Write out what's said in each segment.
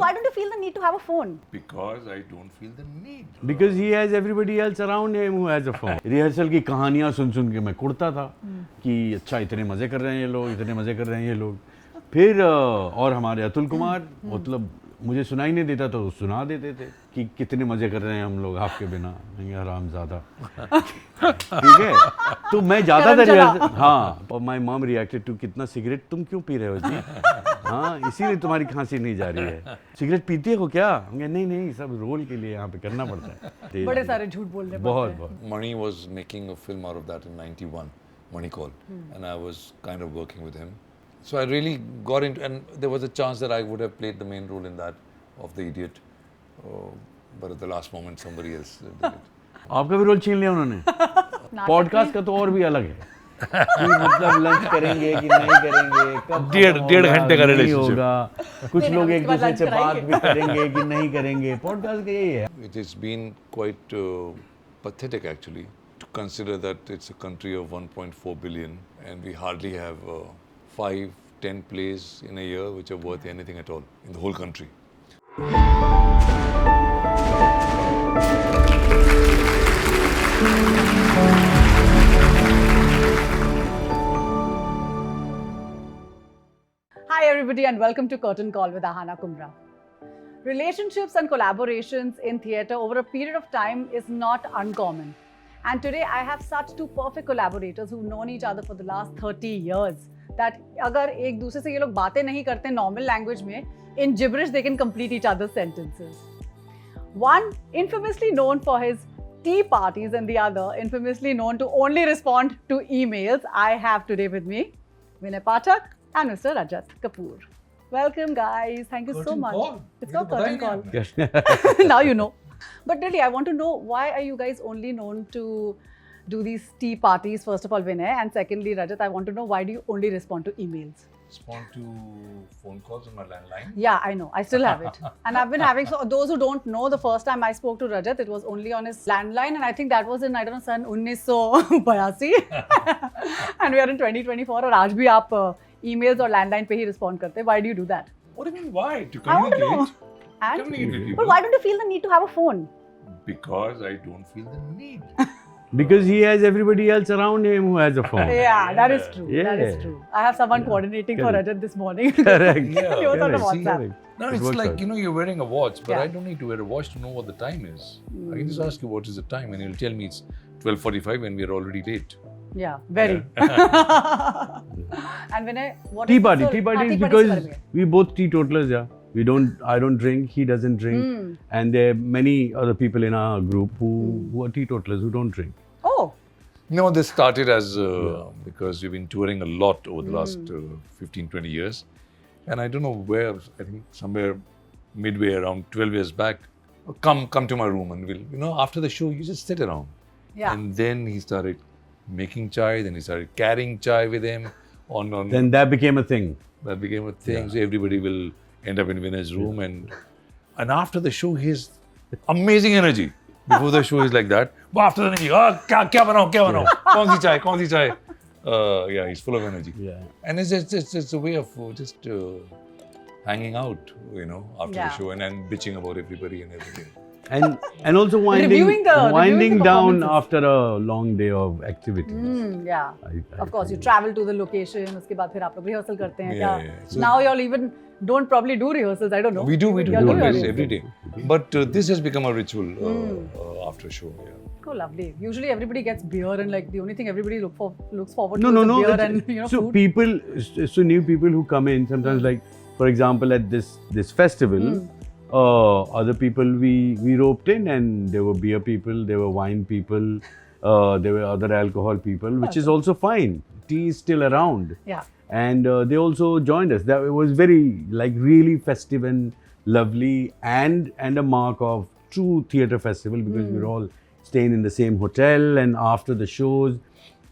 Why don't you feel the need to have a phone? Because I don't feel the need. Because he has everybody else around him who has a phone. Rehearsal की कहानियाँ सुन के मैं कुड़ता था कि अच्छा इतने मज़े कर रहे हैं ये लोग, इतने मज़े कर रहे हैं ये लोग. फिर और हमारे अतुल कुमार मतलब मुझे सुनाई नहीं देता तो सुना देते थे कि कितने मज़े कर रहे हैं हम लोग आपके बिना. हरामज़ादा. ठीक है. तो मैं जाता था रिहर्सल. हाँ. और माय मॉम रिएक्टेड टू कितना सिगरेट तुम क्यों पी रहे हो जी. हाँ इसीलिए तुम्हारी खांसी नहीं जा रही है. सिगरेट पीते हो क्या. नहीं सब रोल के लिए यहाँ पे करना पड़ता है. बड़े सारे झूठ बोलने बहुत पड़ते हैं. बहुत. Mani was making a film out of that in 91, Mani Call, and I was kind of working with him. So I really got into, and there was a chance that I would have played the main role in that of the idiot, but at the last moment somebody else did it. आपका भी role छीन लिया उन्होंने. Podcast का तो और भी अलग है कि मतलब लंच करेंगे कि नहीं करेंगे, कब डेढ़ घंटे का नहीं relationship. होगा. कुछ नहीं, लोग उसके एक बाद दूसरे lunch से बात कराएंगे. भी करेंगे कि नहीं करेंगे. पॉडकास्ट का यही है. It has been quite pathetic actually to consider that it's a country of 1.4 billion and we hardly have 5-10 plays in a year which are worth anything at all in the whole country. Hi everybody and welcome to Curtain Call with Ahana Kumra. Relationships and collaborations in theatre over a period of time is not uncommon. And today I have such two perfect collaborators who've known each other for the last 30 years that अगर एक दूसरे से ये लोग बातें नहीं करते normal language में, in gibberish they can complete each other's sentences. One infamously known for his tea parties and the other infamously known to only respond to emails. I have today with me Vinay Pathak and Mr. Rajat Kapoor. Welcome guys. Thank you so Curtain much. call. It's मुझे called पता ही Curtain नहीं Call. आपने. Now you know. But really, I want to know, why are you guys only known to do these tea parties? First of all, Vinay, and secondly, Rajat, I want to know, why do you only respond to emails? Respond to phone calls on my landline. Yeah, I know. I still have it. And I've been having, so those who don't know, the first time I spoke to Rajat, it was only on his landline. And I think that was in, I don't know, sun 1982. And we are in 2024. और आज भी आप emails और landline पे ही respond करते हैं. Why do you do that? What do you mean why? To I want to know. communicate. And, Communicate with people. but why don't you feel the need to have a phone? Because I don't feel the need. Because he has everybody else around him who has a phone. Yeah, that is true. Yeah. That is true. I have someone coordinating for Correct. Rajat this morning. Correct. Yeah, He was on the correct. WhatsApp. No, It it's works like, out. you know, you're wearing a watch, but Yeah. I don't need to wear a watch to know what the time is. I can just ask you what is the time and you'll tell me it's 12:45 and we're already late. Yeah, very. And when what Tea is- party. so- Tea party tea is party because से we both teetotalers, yeah. I don't drink, he doesn't drink. And there are many other people in our group who are teetotalers, who don't drink. Oh, No, this started as because we've been touring a lot over the last 15-20 years. And I don't know where, I think somewhere midway around 12 years back, come to my room and we'll, you know, after the show, you just sit around. yeah. And then he started making chai, then he started carrying chai with him on Then that became a thing. that became a thing. So everybody will end up in Vinay's room and after the show, he has amazing energy. Before the show, he's like that. But after the energy, क्या बनाओ? कौन सी चाय? Yeah, he's full of energy. Yeah. And it's a way of just hanging out, you know, after Yeah. the show and bitching about everybody and everything. And also Reviewing winding the down performances. after a long day of activities. Yeah. I Of course, you find- travel to the location. उसके बाद फिर आप लोग rehearsal करते हैं क्या? Yeah. So- Now you all even don't probably do rehearsals. I don't know. We do You all always, rehearsals. every day. But this has become a ritual after a show. Yeah. Oh, lovely. Usually everybody gets beer and like the only thing everybody looks forward No, to no, is no. beer it's- and so food. people, so new people who come in sometimes, like for example, at this festival, other people we roped in, and there were beer people, there were wine people, there were other alcohol people, which is also fine. Tea is still around. Yeah. And they also joined us. That it was very like really festive and lovely, and a mark of true theatre festival because we were all staying in the same hotel, and after the shows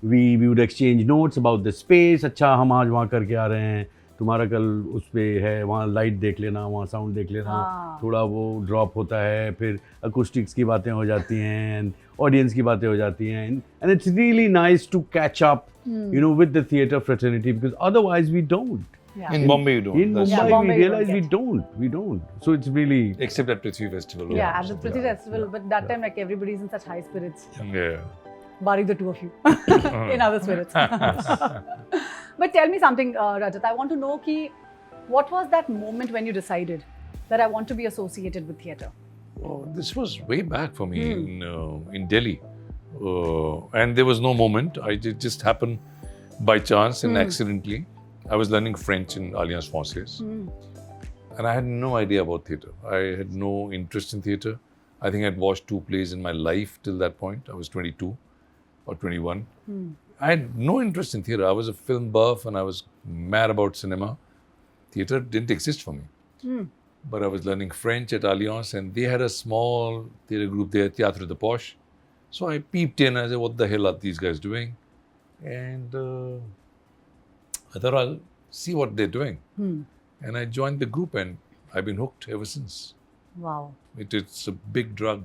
we would exchange notes about the space. अच्छा हम आज वहाँ करके आ रहे हैं, तुम्हारा कल उस पे है, वहाँ लाइट देख लेना, वहाँ साउंड देख लेना. हाँ. थोड़ा वो ड्रॉप होता है, फिर अकूस्टिक्स की बातें हो जाती हैं, and ऑडियंस की बातें हो जाती हैं, and it's really nice to catch up, you know, with the theatre fraternity, because otherwise we don't. Yeah. In Bombay, you don't. In That's Mumbai, true. Bombay we you don't realize we don't. So it's really Except at Prithvi Festival. Yeah, at the something Prithvi like Festival, but that time like everybody's in such high spirits. that. Yeah. Barring the two of you in other spirits. But tell me something, Rajat. I want to know ki, what was that moment when you decided that I want to be associated with theatre? Oh, this was way back for me in Delhi. And there was no moment. It just happened by chance and accidentally. I was learning French in Alliance Française. And I had no idea about theatre. I had no interest in theatre. I think I'd watched 2 plays in my life till that point. I was 22 or 21. I had no interest in theatre. I was a film buff and I was mad about cinema. Theatre didn't exist for me. But I was learning French at Alliance and they had a small theatre group there, Théâtre de Poche. So I peeped in and I said, what the hell are these guys doing? And I thought I'll see what they're doing. And I joined the group and I've been hooked ever since. Wow. It's a big drug.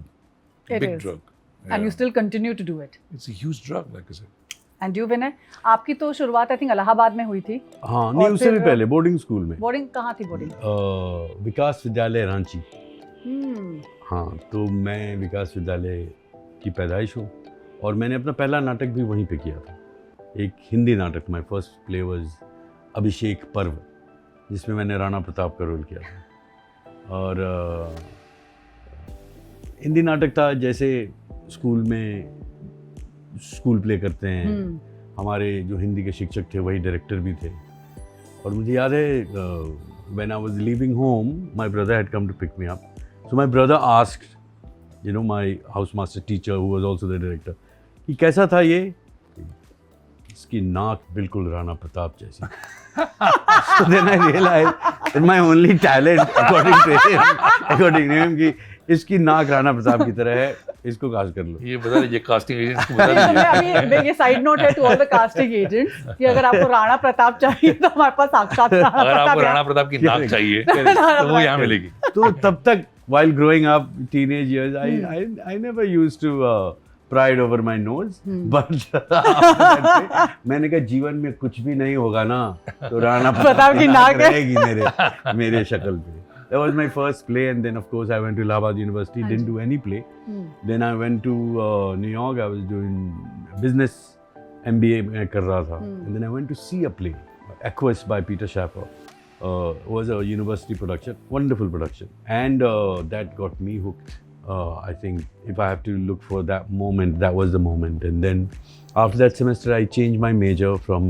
It big is. drug. And you Yeah. still continue to do it. It's a huge drug, like I said. And you, Vinay? आपकी तो शुरुआत I think Allahabad में हुई थी. हाँ नहीं और उससे भी फिर- पहले बोर्डिंग स्कूल में बोर्डिंग कहाँ थी बोर्डिंग? विकास विद्यालय रांची. Hmm. हाँ तो मैं विकास विद्यालय की पैदाइश हूँ और मैंने अपना पहला नाटक भी वहीं पे किया था. एक हिंदी नाटक. माय फर्स्ट प्ले वाज अभिषेक पर्व जिसमें मैंने राणा प्रताप का रोल किया था. और हिंदी नाटक था जैसे स्कूल में स्कूल प्ले करते हैं. हमारे जो हिंदी के शिक्षक थे वही डायरेक्टर भी थे. और मुझे याद है when I was leaving home my brother had come to pick me up. So my brother asked my house master teacher who was also the director कि कैसा था ये. इसकी नाक बिल्कुल राणा प्रताप जैसी. So then I realized that my only talent according to him कि इसकी नाक राणा प्रताप की तरह है, इसको कास्ट कर लो. ये बता दीजिए कास्टिंग एजेंट को बता मैं दीजिए. अभी ये साइड नोट है to all the casting agents कि अगर आपको राणा प्रताप चाहिए तो हमारे पास साक्षात राणा अगर आपको प्रताप राणा प्रताप की नाक चाहिए राणा तो वो यहाँ मिलेगी. तो तब तक while growing up teenage years I never used to pride over my nose but after that day, मैंने कहा जीवन में कुछ भी नहीं होगा ना तो राणा प्रताप की नाक रहेगी मेरे शक्ल पे. That was my first play and then of course I went to Allahabad University, didn't do any play. Then I went to New York, I was doing business MBA मैं कर रहा था. And then I went to see a play, Aquas by Peter Schaffer. Was a university production, wonderful production. And that got me hooked. I think if I have to look for that moment, that was the moment. And then after that semester, I changed my major from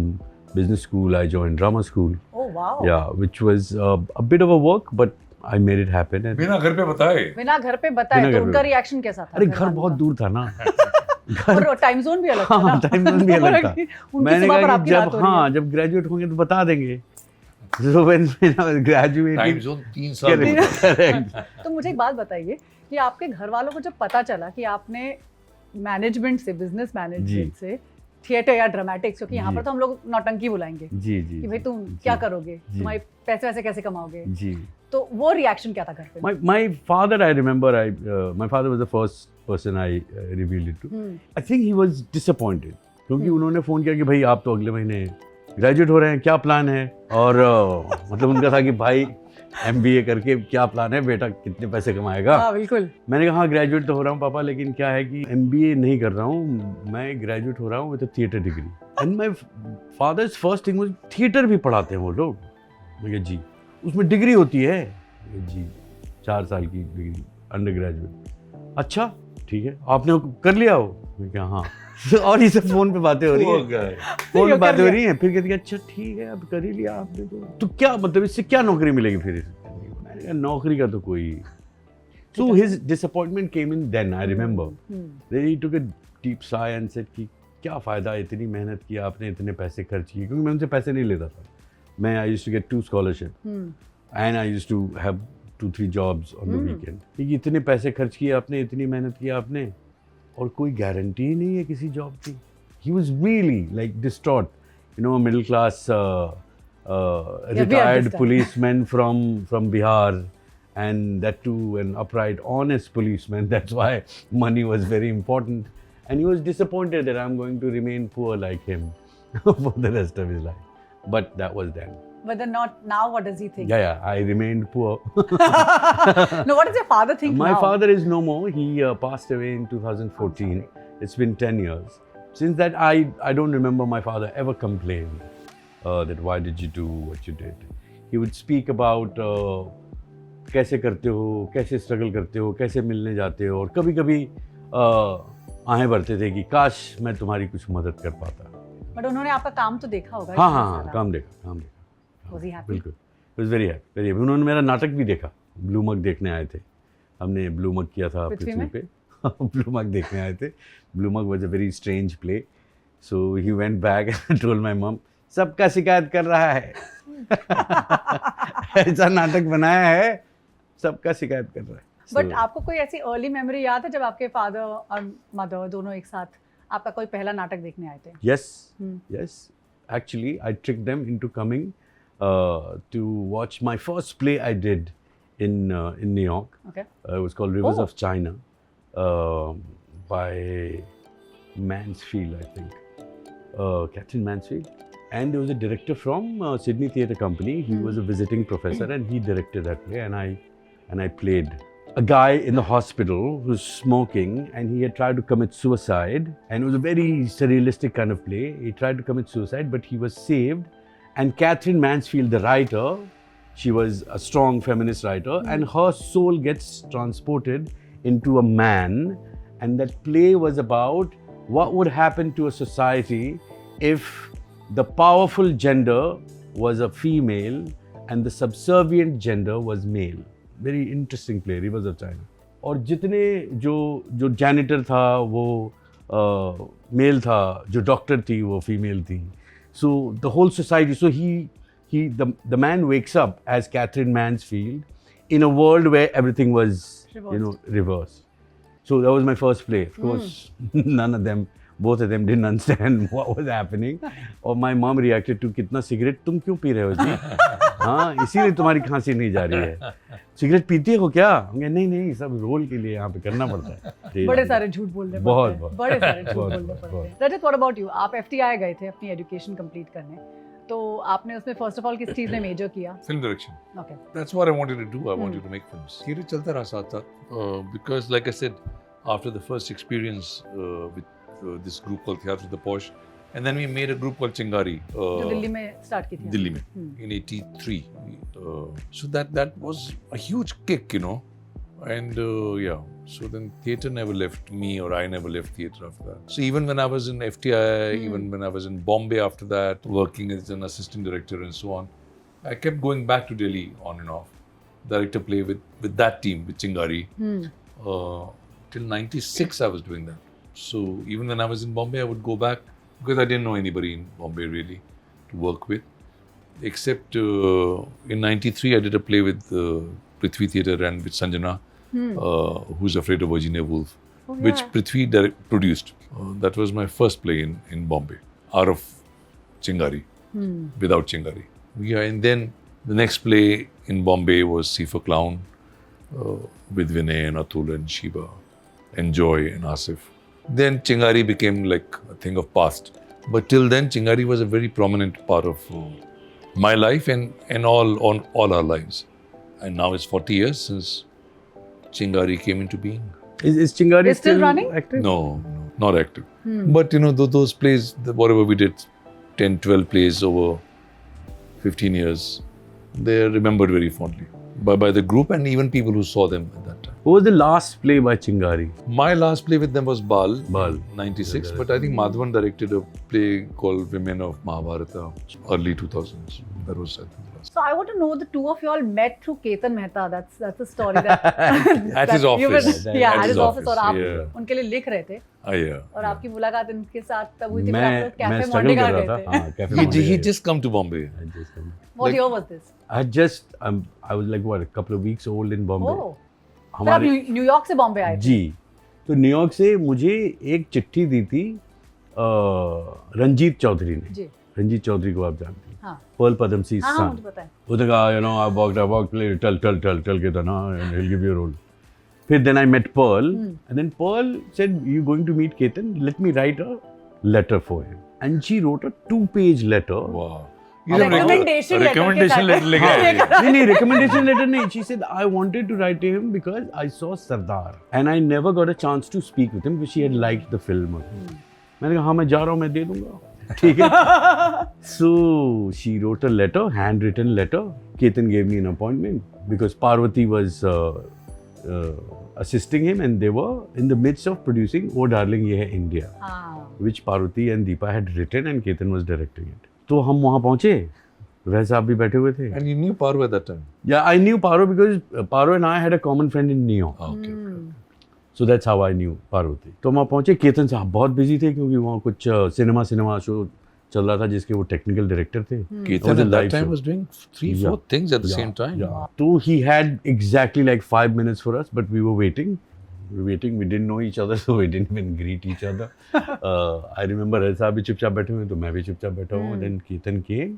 business school. I joined drama school. Oh wow. Yeah, which was a bit of a work, but I made it happen. And बिना घर पे बताए. बिना घर पे बताए बिना तो घर उनका पे। रिएक्शन कैसा था? अरे घर बहुत दूर था ना. और टाइम जोन भी अलग था ना. हाँ टाइम जोन भी अलग था. उनकी मैंने सुबह पर कहा आपकी कि रात जब हो रही है. हाँ जब ग्रेजुएट होंगे तो बता देंगे. So when I was graduating, time zone 3 साल में correct, correct. तो मुझे एक बात बताइए कि आपके घर वालों को जब पता चला कि आपने मैनेजमेंट से बिजनेस मैनेजमेंट से थिएटर या ड्रामेटिक्स, क्योंकि यहाँ जी। पर तो हम लोग नौटंकी बुलाएंगे जी जी कि भाई तुम जी, क्या करोगे, जी। तुम्हारे पैसे वैसे कैसे कमाओगे, जी. तो वो रिएक्शन क्या था घर पे? My father, I remember, my father was the first person I revealed it to. I think he was disappointed क्योंकि उन्होंने फ़ोन किया कि भाई आप तो अगले महीने ग्रेजुएट हो रहे हैं, क्या प्लान है. और मतलब उनका था कि भाई MBA करके क्या प्लान है, बेटा कितने पैसे कमाएगा. हाँ बिल्कुल. मैंने कहा हाँ ग्रेजुएट तो हो रहा हूँ पापा, लेकिन क्या है कि MBA नहीं कर रहा हूँ, मैं ग्रेजुएट हो रहा हूँ with a theatre degree. And my father's first thing was theatre भी पढ़ाते हैं वो लोग. मैं कहा जी उसमें डिग्री होती है. जी 4 साल की डिग्री अंडर ग्रेजुएट. अच्छा ठीक है आपने कर लिया हो. मैं कहा हाँ. और ये सब फोन पे बातें हो रही है, फोन पे बातें हो रही हैं. फिर कहती है अच्छा ठीक है अब कर ही लिया आपने तो क्या मतलब इससे क्या नौकरी मिलेगी फिर. मैंने कहा नौकरी का तो कोई. So his disappointment came in then, I remember. Then he took a deep sigh and said कि क्या फ़ायदा, इतनी मेहनत की आपने, इतने पैसे खर्च किए. क्योंकि मैं उनसे पैसे नहीं लेता था. मैं I used to get 2 scholarships and I used to have 2-3 jobs on the weekend. कि इतने पैसे खर्च किए आपने, इतनी मेहनत की आपने और कोई गारंटी ही नहीं है किसी जॉब की. He was really like distraught. You know, a middle class we retired understand. policeman from Bihar. And that too an upright, honest policeman. That's why money was very important. And he was disappointed that I'm going to remain poor like him for the rest of his life. But that was then. But then not now. What does he think? Yeah, I remained poor. No, what does your father think My now? father is no more. He passed away in 2014. It's been 10 years. Since that, I don't remember my father ever complained that why did you do what you did. He would speak about कैसे करते हो, कैसे struggle करते हो, कैसे मिलने जाते हो, और कभी-कभी आहें भरते थे कि काश मैं तुम्हारी कुछ मदद कर पाता. But उन्होंने आपका काम तो देखा होगा. हाँ इतना हाँ सारा. काम देखा. Was he happy? बिल्कुल. He was very happy. उन्होंने मेरा नाटक भी देखा. ब्लू मग देखने आए थे. हमने ब्लू मग किया था पृथ्वी पे. ब्लू मग देखने आए थे. Blue mug was a very strange play. So he went back and told my mom, सबका शिकायत कर रहा है. ऐसा नाटक बनाया है, सबका शिकायत कर रहा है. बट आपको कोई ऐसी अर्ली मेमोरी याद है जब आपके फादर और मदर दोनों एक साथ आपका कोई पहला नाटक देखने आए थे? Yes. Actually, I tricked them into coming to watch my first play I did in New York. Okay. It was called Rivers of China by Mansfield, I think. Catherine Mansfield. And there was a director from Sydney Theatre Company. He was a visiting professor and he directed that play, and I played a guy in the hospital who's smoking, and he had tried to commit suicide, and it was a very surrealistic kind of play. He tried to commit suicide, but he was saved. And Catherine Mansfield, the writer, she was a strong feminist writer, and her soul gets transported into a man. And that play was about what would happen to a society if the powerful gender was a female and the subservient gender was male. Very interesting play, Rivers of China. और जितने जो janitor था वो male था, जो doctor थी वो female थी. So the whole society. So the man wakes up as Catherine Mansfield in a world where everything was reversed. So that was my first play. Of course, both of them didn't understand what was happening. और my mom reacted to कितना cigarette तुम क्यों P रहे हो जी? हाँ, इसीलिए तुम्हारी खांसी नहीं जा रही है. सिगरेट पीते हो क्या? नहीं, सब रोल के लिए यहाँ पे करना पड़ता है. बड़े सारे झूठ बोलने पड़ते हैं. बहुत. बड़े सारे झूठ बोलने पड़ते हैं. Rajat, what about you? आप FTI गए थे अपनी एजुकेशन कंप्लीट करने. तो आपने उसमें फर्स्ट ऑफ ऑल किस चीज में मेजर किया? Film direction. Okay. That's what I wanted to do. I wanted to make films. Theatre चलता रहा साथ साथ because like I said, after the first experience with this group called Theatre the Posh, and then we made a group called Chingari. जो दिल्ली में start की थी. दिल्ली में in '83. So that was a huge kick, and so then theatre never left me, or I never left theatre after that. So even when I was in FTI, even when I was in Bombay after that, working as an assistant director and so on, I kept going back to Delhi on and off, direct a play with that team, with Chingari. Till '96 I was doing that. So even when I was in Bombay, I would go back because I didn't know anybody in Bombay really to work with. Except in '93, I did a play with Prithvi Theatre and with Sanjana, Who's Afraid of Virginia Woolf, which Prithvi produced. That was my first play in Bombay, out of Chingari, without Chingari. And then the next play in Bombay was C for Clown, with Vinay and Atul and Shiva and Joy and Asif. Then Chingari became like a thing of past. But till then, Chingari was a very prominent part of my life and all our lives. And now it's 40 years since Chingari came into being. Is Chingari still running? active? No, not active. But those plays, whatever we did, 10, 12 plays over 15 years, they're remembered very fondly by the group and even people who saw them at that time. What was the last play by Chingari? My last play with them was Bal, Bal. 96, but I think Madhavan directed a play called Women of Mahabharata, early 2000s. That was, I think, the last. So I want to know, the two of you all met through Ketan Mehta. That's a story that At his you were- office. at his office. और आप yeah. उनके लिए लिख रहे थे. Yeah. और आपकी मुलाकात इनके साथ तब हुई थी. फिर मैं आप लोग कैफे struggle मॉन्टेगा कर गए रहा थे. था. हाँ, कैफे मॉन्टेगा He गए. just come to Bombay. What year was this? I was like a couple of weeks old in Bombay. Oh. फिर आप न्यूयॉर्क से बॉम्बे आए थे. जी. तो न्यूयॉर्क से मुझे एक चिट्ठी दी थी रंजीत चौधरी ने. जी. रंजीत चौधरी को आप जानते हैं. हाँ. Pearl Padamsee's हाँ, son. मुझे पता है. उसने कहा, I walked, play, tell Ketan, and he'll give you a role. Then I met Pearl, and then Pearl said, "You're going to meet Ketan, let me write a letter for him." And she wrote a 2-page letter. Wow. ये सब Recommendation letter recommendation के letter लेके साथ। आए थे। नहीं recommendation letter नहीं. She said I wanted to write to him because I saw Sardar and I never got a chance to speak with him because she had liked the film. मैंने कहा हाँ मैं जा रहा हूँ मैं दे दूँगा ठीक है. So she wrote a letter, handwritten letter. Ketan gave me an appointment because Parvati was assisting him and they were in the midst of producing Oh Darling Ye Hai India, which Parvati and Deepa had written and Ketan was directing it. तो हम वहाँ पहुँचे, वह साहब भी बैठे हुए थे. And you knew Paru at that time? Yeah, I knew Paro because Paro and I had a common friend in Neo. Okay. So that's how I knew Parvati. तो वहाँ पहुँचे, केतन साहब बहुत बिजी थे क्योंकि वहाँ कुछ सिनेमा शो चल रहा था जिसके वो टेक्निकल डायरेक्टर थे. Ketan at that time was doing 3-4 things at the same time. Yeah. So he had exactly like 5 minutes for us, but we were waiting. We didn't know each other, so we didn't even greet each other. I remember Raj साहब भी चुपचाप बैठे हुए, तो मैं भी चुपचाप बैठा हूँ. Then Ketan came,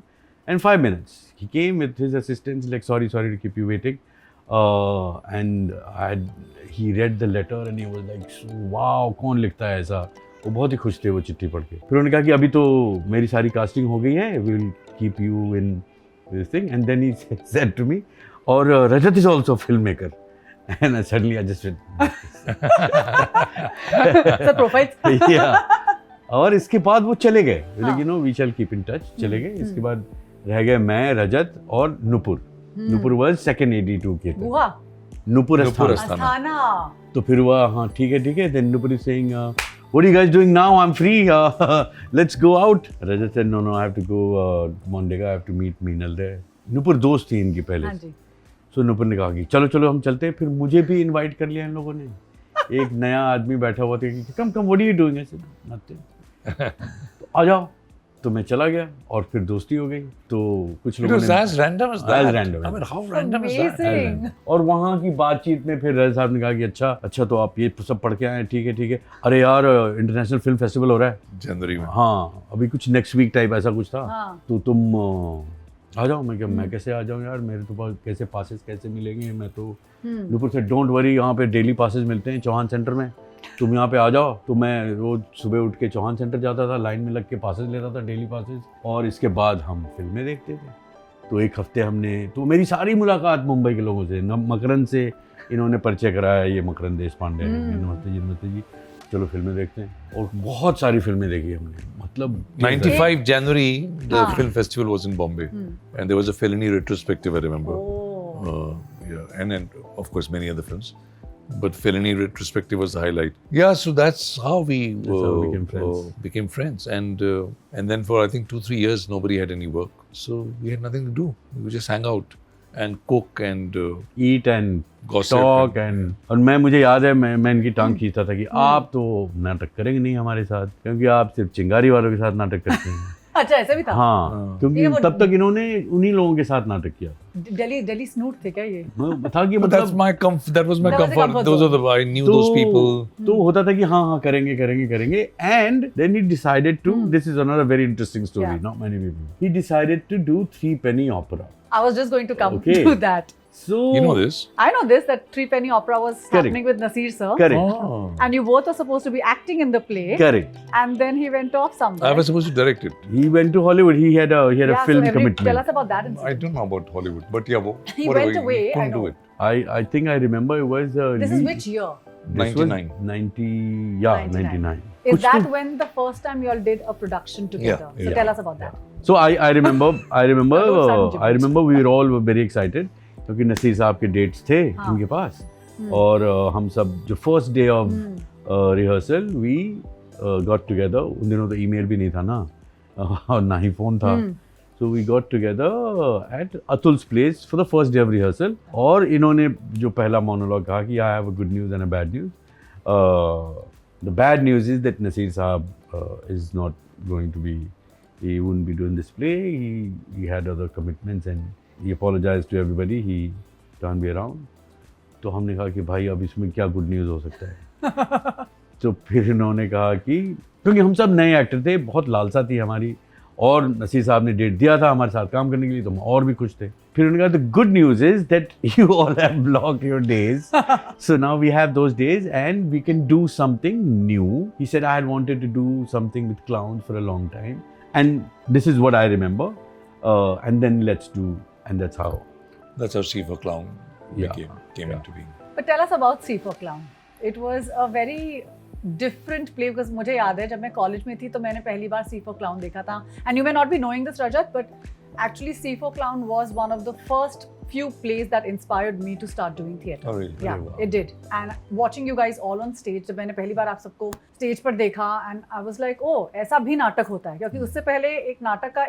and 5 minutes he came with his assistants like sorry to keep you waiting. And he read the letter and he was like wow कौन लिखता है ऐसा. वो बहुत ही खुश थे वो चिट्ठी पढ़ के. फिर उन्होंने कहा कि अभी तो मेरी सारी कास्टिंग हो गई है, we will keep you in this thing. And then he said to me, और Rajat is also a filmmaker. And suddenly I just went. The profiles. Yeah. और इसके बाद वो चले गए. Like, you know, we shall keep in touch. चले गए. इसके बाद रह गए मैं, रजत और Nupur. Nupur was second AD to Ketan. बुआ नुपुर Nupur अस्थाना. अस्थाना. तो फिर वो हाँ ठीक है. Then Nupur is saying, what are you guys doing now? I'm free. Let's go out. Rajat said, no, I have to go Mondega. I have to meet Meenal there. Nupur दोस्त थी इनकी पहले. हाँ जी. तो नुपुर ने कहा कि चलो हम चलते हैं. फिर मुझे भी इनवाइट कर लिया इन लोगों ने. एक नया आदमी बैठा हुआ था कि कम व्हाट आर यू डूइंग. ऐसे नथिंग. तो आ जाओ. तो मैं चला गया और फिर दोस्ती हो गई. तो कुछ It लोगों was ने as random as that. As random. I mean, how random is that? Amazing. और वहाँ की बातचीत में फिर रज साहब ने कहा कि अच्छा तो आप ये सब पढ़ के आए हैं. ठीक है. अरे यार इंटरनेशनल फिल्म फेस्टिवल हो रहा है. January में. हाँ अभी कुछ नेक्स्ट वीक टाइप ऐसा कुछ था. हाँ. तो तुम आ जाओ. मैं कैसे आ जाऊँ यार, मेरे तो पास कैसे पासेस कैसे मिलेंगे. मैं तो नुपुर से डोंट वरी, यहाँ पे डेली पासेस मिलते हैं चौहान सेंटर में, तुम यहाँ पे आ जाओ. तो मैं रोज सुबह उठ के चौहान सेंटर जाता था, लाइन में लग के पासेस लेता था, डेली पासेस. और इसके बाद हम फिल्में देखते थे. तो एक हफ्ते हमने, तो मेरी सारी मुलाकात मुंबई के लोगों से, मकरंद से इन्होंने परिचय कराया. ये मकरंद देश पांडे, नमस्ते जी, चलो फिल्में देखते हैं. और बहुत सारी फिल्में देखी हमने. मतलब 95 January, the हाँ. film festival was in Bombay, and there was a Fellini retrospective. I remember. Oh. Yeah, and of course many other films, but Fellini retrospective was the highlight. Yeah, so that's how we became friends, and then for I think 2-3 years nobody had any work, so we had nothing to do. We would just hang out and cook and eat and gossip talk and और मुझे याद है मैं इनकी टांग खींचता था कि आप तो नाटक करेंगे नहीं हमारे साथ, क्योंकि आप सिर्फ चिंगारी वालों के साथ नाटक करते हैं. अच्छा ऐसा भी था. हाँ, क्योंकि तब तक इन्होंने उन्हीं लोगों के साथ नाटक किया. दिल्ली स्नूट थे क्या ये? था कि but that was my comfort. Those are the I knew those people. तो होता था कि हाँ करेंगे. And then he decided to. This is another very interesting story. Yeah. Not many people. He decided to do 3-penny opera. I was just going to come Okay. to that. So You know this? I know this, that 3-penny opera was happening with Nasir sir. Correct. Oh. And you both were supposed to be acting in the play. Correct. And then he went off somewhere. I was supposed to direct it. He went to Hollywood. He had a film so commitment. Tell us about that I incident. don't know about Hollywood, but yeah, He whatever, went away, couldn't I know. do it. I think I remember it was. This is which year? This was 99. 99. Is कुछ that तो- when the first time you all did a production together? So yeah. tell us about that. So I remember Don't sound we were all very excited क्योंकि नसीर साहब के dates थे हाँ. उनके पास. और हम सब जो first day of rehearsal we got together. उन दिनों तो ईमेल भी नहीं था ना और ना ही फोन था. So we got together at Atul's place for the first day of rehearsal. और इन्होंने जो पहला मोनोलॉग कहा कि I have a good news and a bad news. The bad news is that Nasir Saab is not going to be, he wouldn't be doing this play. He had other commitments and he apologized to everybody. He can't be around. तो हमने कहा कि भाई अब इसमें क्या good news हो सकता है. तो फिर इन्होंने कहा कि क्योंकि हम सब नए एक्टर थे, बहुत लालसा थी हमारी, और नसीर साहब ने डेट दिया था हमारे साथ काम करने के लिए, तो हम और भी खुश थे. फिर उन्होंने कहा the good news is that you all have blocked your days, so now we have those days and we can do something new. He said I had wanted to do something with clowns for a long time, and this is what I remember. and then let's do, and that's how. That's how C for Clown Yeah. came into being. But tell us about C for Clown. It was a very different play because मुझे याद है जब मैं college में थी तो मैंने पहली बार C for Clown देखा था. And you may not be knowing this, Rajat, but actually C for Clown was one of the first few plays that inspired me to start doing theatre. Oh, really? Yeah, Wow. it did. And watching you guys all on stage, जब मैंने पहली बार आप सबको stage पर देखा and I was like, oh, ऐसा भी नाटक होता है. क्योंकि उससे पहले एक नाटक का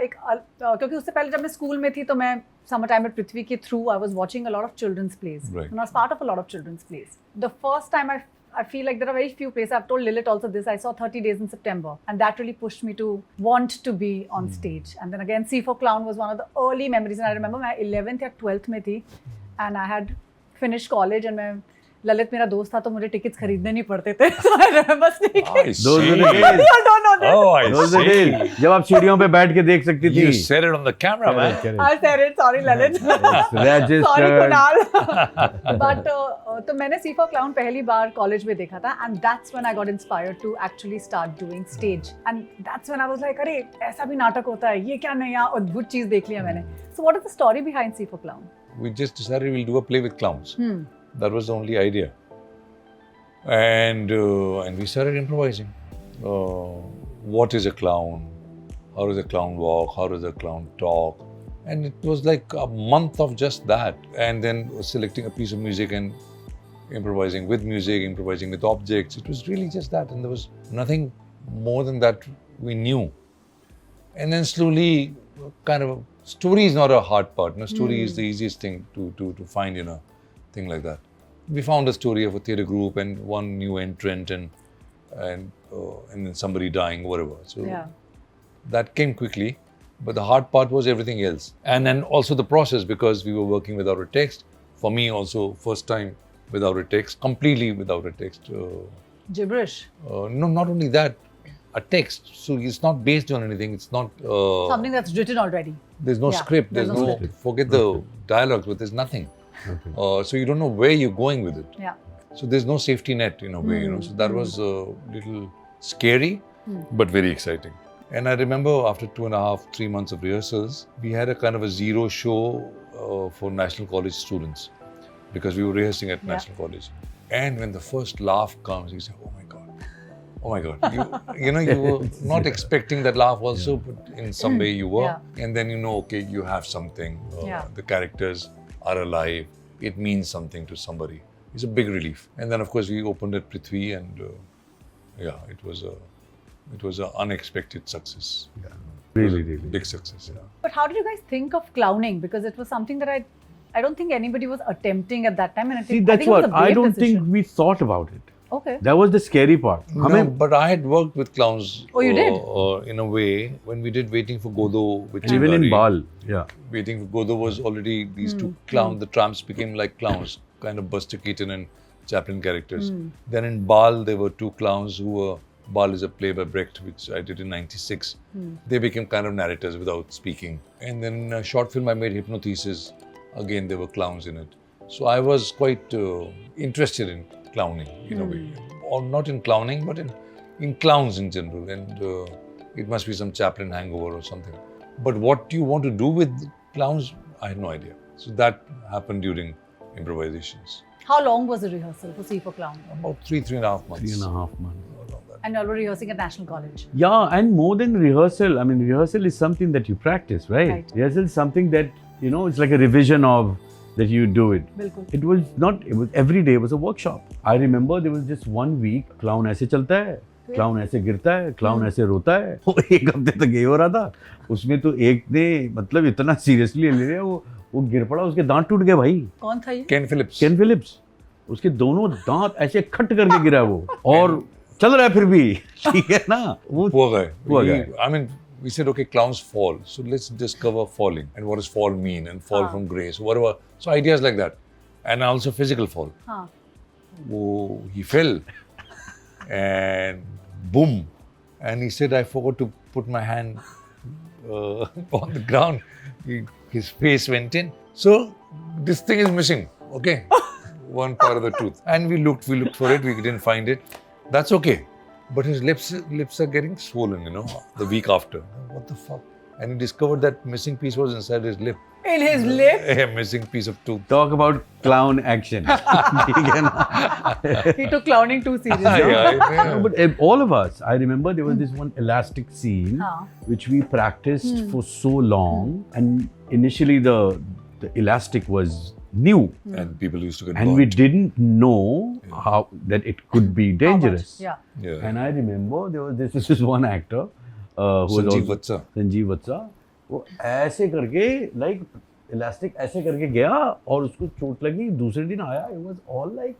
क्योंकि उससे पहले जब मैं स्कूल में थी तो मैं summer time at Prithvi के through I was watching a lot of children's plays. Right. And I was part of a lot of children's plays. The first time I feel like there are very few plays. I've told Lilith also this. I saw 30 Days in September, and that really pushed me to want to be on stage. And then again, C for Clown was one of the early memories. And I remember my 11th or 12th में थी, and I had finished college, and मैं ललित मेरा दोस्त था तो मुझे tickets खरीदने नहीं पड़ते थे. So I remember sneaking. I Those were see. the days. You all don't know this. Oh, I Those are the see. days. जब आप सीढ़ियों पे बैठ के देख सकती थी. You said it on the camera, man. Correct. I said it. Sorry, Lalit. Registered. Sorry, Kunal. But तो मैंने C for Clown पहली बार कॉलेज में देखा था, and that's when I got inspired to actually start doing stage. And that's when I was like, अरे ऐसा भी नाटक होता है, ये क्या नया अद्भुत चीज देख लिया मैंने. So what is the story behind C for Clown? We just decided we'll do a play with clowns. That was the only idea. And we started improvising. What is a clown? How does a clown walk? How does a clown talk? And it was like a month of just that. And then selecting a piece of music and improvising with music, improvising with objects. It was really just that. And there was nothing more than that we knew. And then slowly, kind of, story is not a hard part. No, story is the easiest thing to find in a thing like that. We found a story of a theatre group and one new entrant and then somebody dying, whatever. So that came quickly, but the hard part was everything else. And then also the process, because we were working without a text. For me also, first time without a text, completely without a text. Gibberish. No, not only that, a text. So it's not based on anything. It's not Something that's written already. There's no script. there's There's no no script. forget the dialogues, but there's nothing. So you don't know where you're going with it. Yeah. So there's no safety net in a way, you know. So that was a little scary, but very exciting. And I remember after 2.5, 3 months of rehearsals, we had a kind of a zero show for National College students because we were rehearsing at National College. And when the first laugh comes, you say, "Oh my God, oh my God!" You know, you were not expecting that laugh also, but in some way you were. And then you know, okay, you have something. The characters are alive. It means something to somebody. It's a big relief. And then of course we opened at Prithvi, and it was an unexpected success. Yeah. Really, really Big success. Yeah. But how did you guys think of clowning? Because it was something that I don't think anybody was attempting at that time. And I See, think, that's I think it was what a brave I don't decision. think we thought about it. Okay. That was the scary part. No, but I had worked with clowns. Oh, you did? In a way, when we did Waiting for Godot with Even in Chingari, Bal, yeah. Waiting for Godot was already these two clowns. The tramps became like clowns, kind of Buster Keaton and Chaplin characters. Then in Bal, there were two clowns who were, Bal is a play by Brecht, which I did in '96. They became kind of narrators without speaking. And then in a short film I made, Hypnothesis. Again, there were clowns in it. So I was quite interested in clowning in a way. Or not in clowning, but in clowns in general. And it must be some Chaplin hangover or something. But what you want to do with clowns, I had no idea. So that happened during improvisations. How long was the rehearsal for C for Clown? About 3.5 months. 3.5 months. And you all were rehearsing at National College. Yeah, and more than rehearsal, I mean, rehearsal is something that you practice, right? Rehearsal is something that, you know, it's like a revision of that you do it. Bilkul. It was every day was a workshop. I remember there was just 1 week, clown ऐसे चलता है, clown ऐसे गिरता है, clown ऐसे रोता है. वो एक हफ्ते तक ये हो रहा था. उसमें तो एक ने मतलब इतना सीरियसली ले लिया, वो गिर पड़ा, उसके दांत टूट गए भाई. कौन था ये? Ken Phillips. Ken Phillips. उसके दोनों दांत ऐसे खट करके गिरा वो. और चल रहा है फिर भी. ठीक है ना? वो Poor guy. Poor guy. I mean, we said, okay, clowns fall. So let's discover falling and what does fall mean and fall from grace, whatever. So ideas like that. And also physical fall. Oh, he fell and boom. And he said, I forgot to put my hand on the ground. His face went in. So this thing is missing. Okay. One part of the tooth. And we looked for it. We didn't find it. That's okay. But his lips are getting swollen, you know, the week after. What the fuck? and he discovered that missing piece was inside his lip. In his lip? A missing piece of tooth. Talk about clown action. ठीक है ना? He took clowning too seriously. No, but all of us, I remember there was this one elastic scene which we practiced for so long, and initially the elastic was new, And people used to get and we burnt. didn't know how that it could be dangerous. Yeah. Yeah. And I remember there was this one actor who was Sanjeev also Vatsa. Sanjeev वत्सा, वो ऐसे करके like elastic ऐसे करके गया और उसको चोट लगी, दूसरे दिन आया, it was all like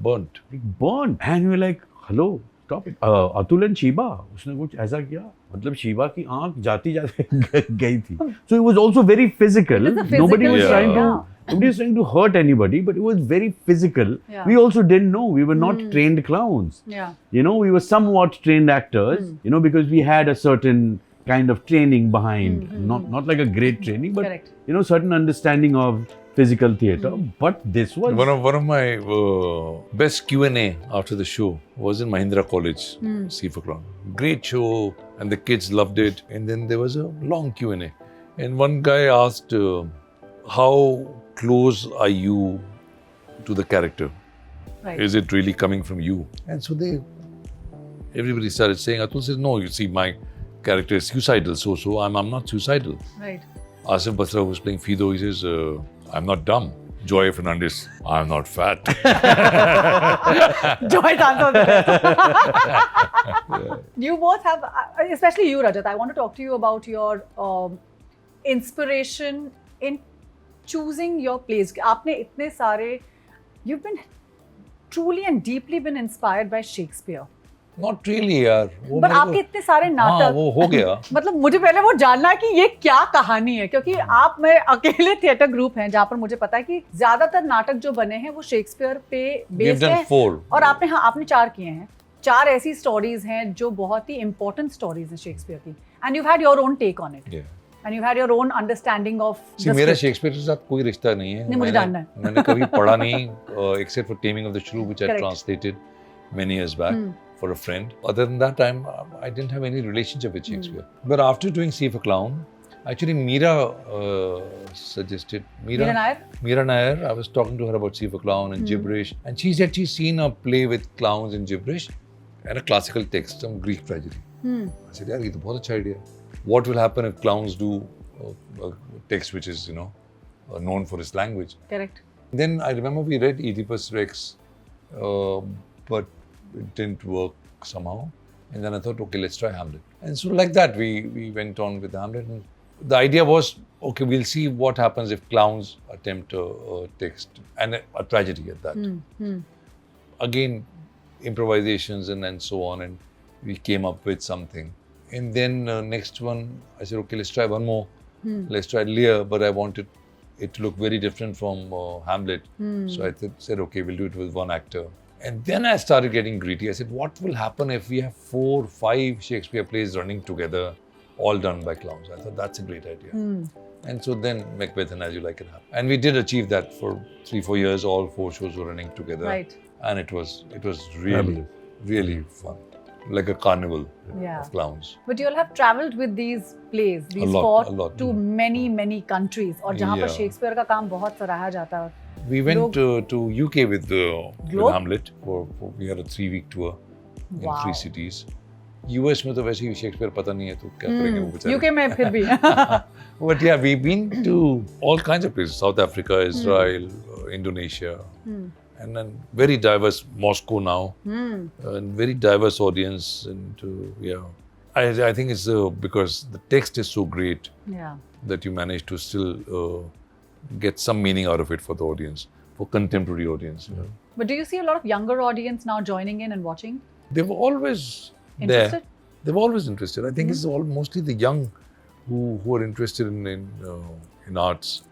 Burnt. burned, and we were like hello stop it. Atul and Sheeba, उसने कुछ ऐसा किया, मतलब शीबा की आंख जाती जाती गई थी. So it was also very physical. It is a physical Nobody was thing, trying to yeah. nobody was trying to hurt anybody, but it was very physical. Yeah. We also didn't know, we were not trained clowns. Yeah. You know, we were somewhat trained actors, you know, because we had a certain kind of training behind, not like a great training, but Correct. you know, certain understanding of physical theatre. But this was One of my best Q&A after the show was in Mahindra College, C for Clown. Great show, and the kids loved it. And then there was a long Q&A, and one guy asked, "How close are you to the character? Right. Is it really coming from you?" And so everybody started saying. Atul says, "No, you see, my character is suicidal. So I'm not suicidal." Right. Asif Basra, who's playing Fido, he says, "I'm not dumb." Joy Fernandez, "I'm not fat." Joy You both have, especially you, Rajat, I want to talk to you about your inspiration in choosing your plays. आपने इतने सारे, you've been truly and deeply been inspired by Shakespeare. Not really, यार. वो पर मेरे को- आपके इतने सारे हाँ, नाटक, वो हो गया. मतलब मुझे पहले वो जानना है कि ये क्या कहानी है, क्योंकि आप में अकेले थिएटर ग्रुप हैं जहाँ पर मुझे पता है कि ज्यादातर नाटक जो बने हैं वो शेक्सपियर पे We've बेस्ड done हैं. 4. और आपने 4 किए हैं. 4 ऐसी स्टोरीज हैं जो बहुत ही इंपॉर्टेंट स्टोरीज हैं शेक्सपियर की, and you had your own take on it, Yeah. And you had your own understanding of See, मेरा शेक्सपियर के साथ कोई रिश्ता नहीं है. नहीं, मुझे जानना है. मैंने कभी पढ़ा नहीं, except for Taming of the Shrew, which I Correct. translated many years back for a friend. Other than that, I didn't have any relationship with Shakespeare. But after doing See for Clown, actually Meera suggested. Meera Nair? Meera Nair, I was talking to her about See for Clown and gibberish, and she said she's seen a play with clowns and gibberish and a classical text, some Greek tragedy. I said, "Yeah, ये तो बहुत अच्छा idea. What will happen if clowns do a text which is, known for its language?" Correct. Then I remember we read Oedipus Rex, but it didn't work somehow. And then I thought, okay, let's try Hamlet. And so like that, we went on with Hamlet. And the idea was, okay, we'll see what happens if clowns attempt a text and a tragedy at that. Again, improvisations and so on. And we came up with something. And then next one, I said, okay, let's try one more. Let's try Lear, but I wanted it to look very different from Hamlet. So I said, okay, we'll do it with one actor. And then I started getting greedy. I said, what will happen if we have 4, 5 Shakespeare plays running together, all done by clowns? I thought that's a great idea. And so then Macbeth and As You Like It happened. And we did achieve that for 3-4 years. All 4 shows were running together. Right. And it was really, really fun. Like a carnival of clowns. But you all have traveled with these plays, these lot, 4 a lot. to many countries, और जहाँ पर Yeah. Shakespeare का काम बहुत सराहा जाता है. We went Globe. to UK with Globe? Hamlet. We had a 3-week tour in Wow. 3 cities. US में तो वैसे ही शेक्सपियर पता नहीं है तो क्या करेंगे वो बेचारे. UK में फिर भी. But yeah, we've been to all kinds of places: South Africa, Israel, Indonesia, and then very diverse. Moscow now, and very diverse audience. And yeah, I think it's because the text is so great Yeah. that you manage to still get some meaning out of it for the audience, for contemporary audience. You know. But do you see a lot of younger audience now joining in and watching? They were always Interested? there. They were always interested. I think it's mostly the young who are interested in arts.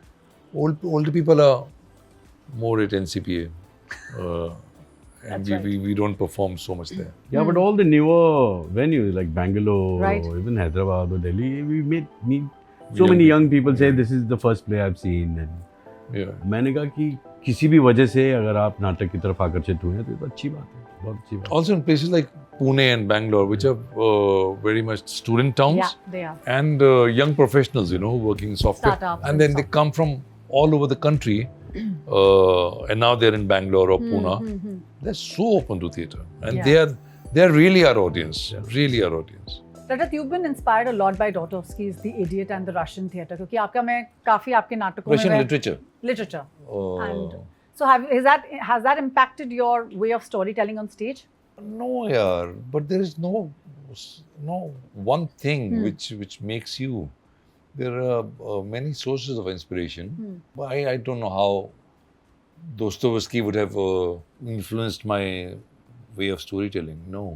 Older people are more at NCPA, and we don't perform so much there. Yeah, but all the newer venues like Bangalore Right. or even Hyderabad or Delhi, we meet so Young many people. young people say this is the first play I've seen. And Yeah. मैंने कहा कि किसी भी वजह से अगर आप नाटक की तरफ आकर्षित हुए हैं तो ये तो अच्छी बात है, बहुत अच्छी बात Also in places like Pune and Bangalore, which are very much student towns, Yeah, they are. and young professionals, working in software, Startups and and then they software. come from all over the country, and now they're in Bangalore or Pune. They're so open to theatre, and Yeah. they're really our audience, really our audience. Rajat, you've been inspired a lot by Dostoevsky's The Idiot and the Russian theatre, क्योंकि आपका मैं काफी आपके नाटकों Russian में literature. literature. Oh. And so has that impacted your way of storytelling on stage? No, yaar, but there is no one thing which makes you. There are many sources of inspiration. But I don't know how Dostoevsky would have influenced my way of storytelling. No.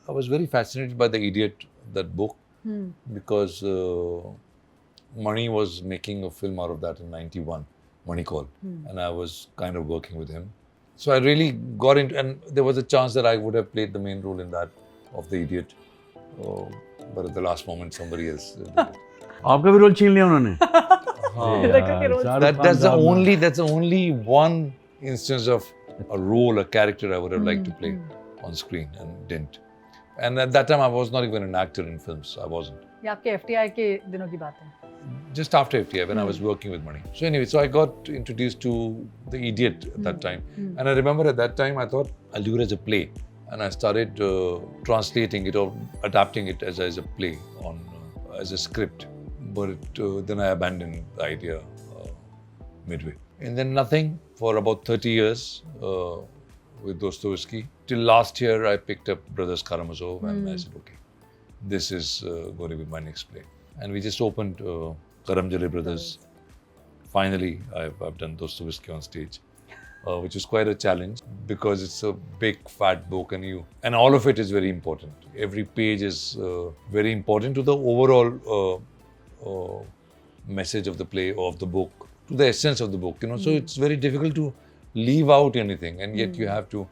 I was very fascinated by The Idiot, that book, because Mani was making a film out of that in 91, Mani Kaul, and I was kind of working with him. So I really got into, and there was a chance that I would have played the main role in that, of The Idiot. But at the last moment, somebody else did it. आपका भी role छीन लिया उन्होंने लड़का के role- That's the only one instance of a role, a character I would have liked to play on screen and didn't. And at that time, I was not even an actor in films. I wasn't. ये आपके FTI के दिनों की बात है. Just after FTI, when I was working with Mani. So anyway, so I got introduced to The Idiot at that time. And I remember at that time, I thought, I'll do it as a play. And I started translating it or adapting it as a play, as a script. But then I abandoned the idea midway. And then nothing for about 30 years with Dostoevsky. Till last year, I picked up Brothers Karamazov and I said, okay, this is going to be my next play. And we just opened Karamjale Brothers. Finally, I've done Dostoevsky on stage, which is quite a challenge because it's a big fat book and all of it is very important. Every page is very important to the overall message of the play or of the book, to the essence of the book. So it's very difficult to leave out anything, and yet you have to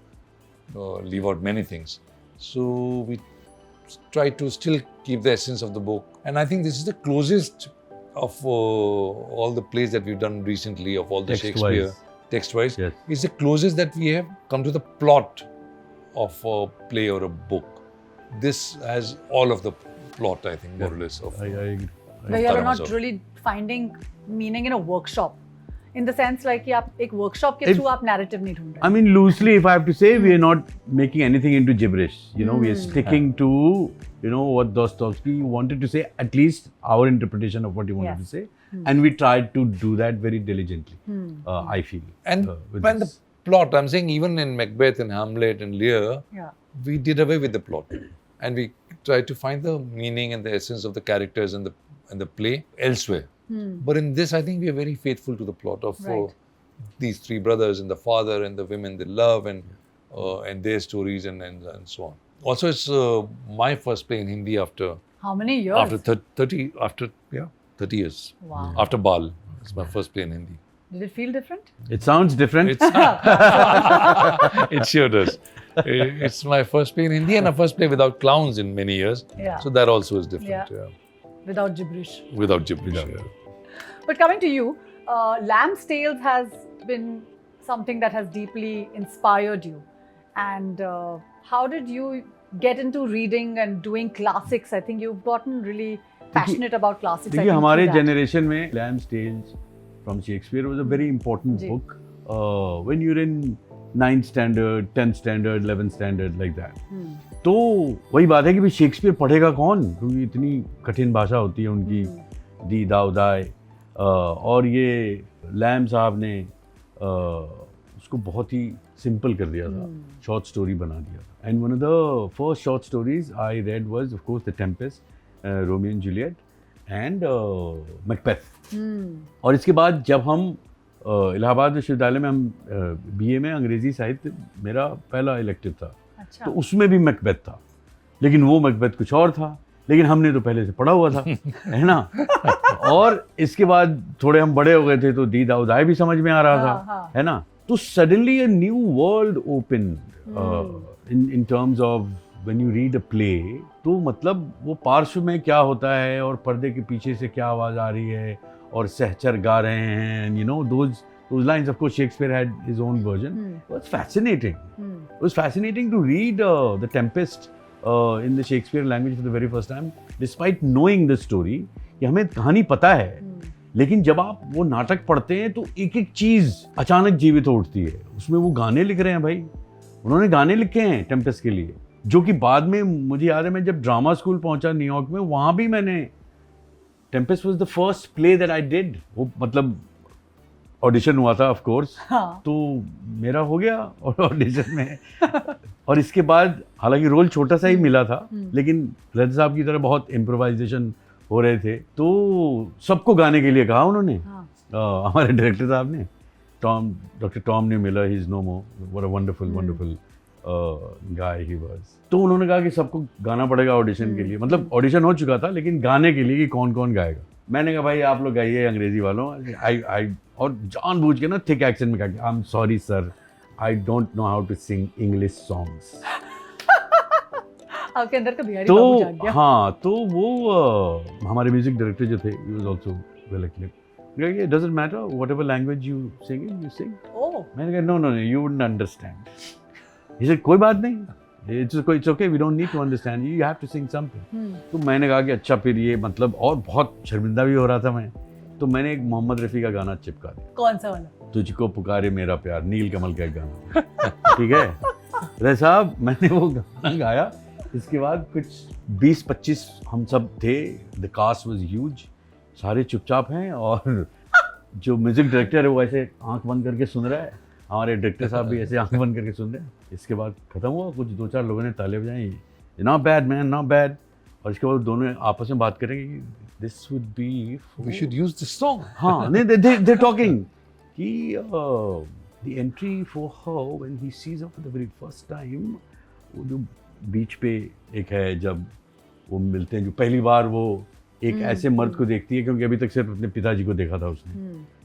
leave out many things. So we try to still keep the essence of the book, and I think this is the closest of all the plays that we've done recently, of all the Text-wise. Shakespeare text-wise. Yes. It's the closest that we have come to the plot of a play or a book. This has all of the plot, I think, more or less. Of I agree. Where you are not Karamazov. really finding meaning in a workshop. In the sense like कि आप एक workshop के If- through आप narrative नहीं ढूंढ रहे. I mean, loosely, if I have to say, we are not making anything into gibberish. We are sticking to, what Dostoevsky wanted to say, at least our interpretation of what he wanted Yes. to say. And we tried to do that very diligently, I feel. And with when the this. plot, I'm saying even in Macbeth and Hamlet and Lear, Yeah. we did away with the plot. And we tried to find the meaning and the essence of the characters and the play elsewhere. But in this, I think we are very faithful to the plot of Right. these three brothers and the father and the women they love and their stories and so on. Also, it's my first play in Hindi after How many years? 30 years. Wow. After Bal, it's my first play in Hindi. Did it feel different? It sounds different. It sure does. It's my first play in Hindi and a first play without clowns in many years. Yeah. So that also is different. Yeah. Without gibberish. Without gibberish. Yeah. But coming to you, Lamb's Tales has been something that has deeply inspired you. And how did you get into reading and doing classics? I think you've gotten really passionate about classics. I देखिए can हमारे see that. generation में Lamb's Tales from Shakespeare was a very important ji. book. When you're in 9th standard, 10th standard, 11th standard, like that. तो वही बात है कि भाई Shakespeare पढ़ेगा कौन, क्योंकि इतनी कठिन भाषा होती है उनकी, दी दाव दाय, और ये लैम साहब ने उसको बहुत ही सिंपल कर दिया था, शॉर्ट स्टोरी बना दिया था. And one of the first short stories I read was of course the Tempest, Romeo and Juliet and Macbeth. और इसके बाद जब हम इलाहाबाद विश्वविद्यालय में हम बीए में अंग्रेजी साहित्य मेरा पहला इलेक्टिव था, अच्छा. तो उसमें भी मैकबेथ था, लेकिन वो मैकबेथ कुछ और था, लेकिन हमने तो पहले से पढ़ा हुआ था, है ना. और इसके बाद थोड़े हम बड़े हो गए थे तो दी दाव दाय भी समझ में आ रहा था, है ना. तो suddenly a new world open in terms of when you read a play. तो मतलब वो पार्श्व में क्या होता है और पर्दे के पीछे से क्या आवाज़ आ रही है और सहचर गा रहे हैं, those those lines, of course, Shakespeare had his own version. It was fascinating. It was fascinating to read The Tempest in the Shakespeare language for the very first time, despite knowing the story. कि हमें कहानी पता है, लेकिन जब आप वो नाटक पढ़ते हैं तो एक एक चीज अचानक जीवित हो उठती है. उसमें वो गाने लिख रहे हैं भाई, उन्होंने गाने लिखे हैं टेम्पेस्ट के लिए, जो कि बाद में मुझे याद है मैं जब ड्रामा स्कूल पहुंचा न्यूयॉर्क में, वहां भी मैंने Tempest was the first play that I did. वो मतलब ऑडिशन हुआ था ऑफ कोर्स, तो मेरा हो गया ऑडिशन में. और इसके बाद हालांकि रोल छोटा सा ही मिला था, लेकिन रज साहब की तरह बहुत इम्प्रोवाइजेशन हो रहे थे, तो सबको गाने के लिए कहा उन्होंने. हमारे डायरेक्टर साहब ने, डॉक्टर टॉम ने मिला, he is no more, what a wonderful guy he was. तो उन्होंने कहा कि सबको गाना पड़ेगा ऑडिशन के लिए. मतलब ऑडिशन हो चुका था, लेकिन गाने के लिए कि कौन कौन गाएगा. मैंने कहा भाई आप लोग गाइए अंग्रेजी वालों. आई और जानबूझ के ना थिक एक्सेंट में कहा, I am sorry sir, I don't know how to sing English songs. आपके अंदर का बिहारी बाबू जाग गया. हाँ, तो वो हमारे म्यूजिक डायरेक्टर जो थे, he was also well equipped. It doesn't matter whatever language you sing in, you sing. Oh. मैंने कहा no, you wouldn't understand. He said कोई बात नहीं, it's okay, we don't need to understand, you have to sing something. तो मैंने कहा कि अच्छा फिर ये मतलब, और बहुत शर्मिंदा भी हो रहा था मैं, तो मैंने एक मोहम्मद रफ़ी का गाना चिपका दिया. कौन सा वाला? तुझको पुकारे मेरा प्यार, नील कमल का एक गाना. ठीक है रे साहब, मैंने वो गाना गाया. इसके बाद कुछ 20-25 हम सब थे, द कास्ट वाज ह्यूज, सारे चुपचाप हैं, और जो म्यूजिक डायरेक्टर है वो ऐसे आंख बंद करके सुन रहा है, हमारे डायरेक्टर साहब भी ऐसे आंख बंद करके सुन रहे हैं. इसके बाद खत्म हुआ, कुछ 2-4 लोगों ने तालियां बजाई, not bad man, not bad. और इसके बाद दोनों आपस में बात करेंगे कि this would be, we should use this song. हाँ, नहीं, दे टॉकिंग कि the entry for her when he sees her for the very first time. वो जो बीच पे एक है, जब वो मिलते हैं, जो पहली बार वो एक ऐसे मर्द को देखती है, क्योंकि अभी तक सिर्फ अपने पिताजी को देखा था उसने.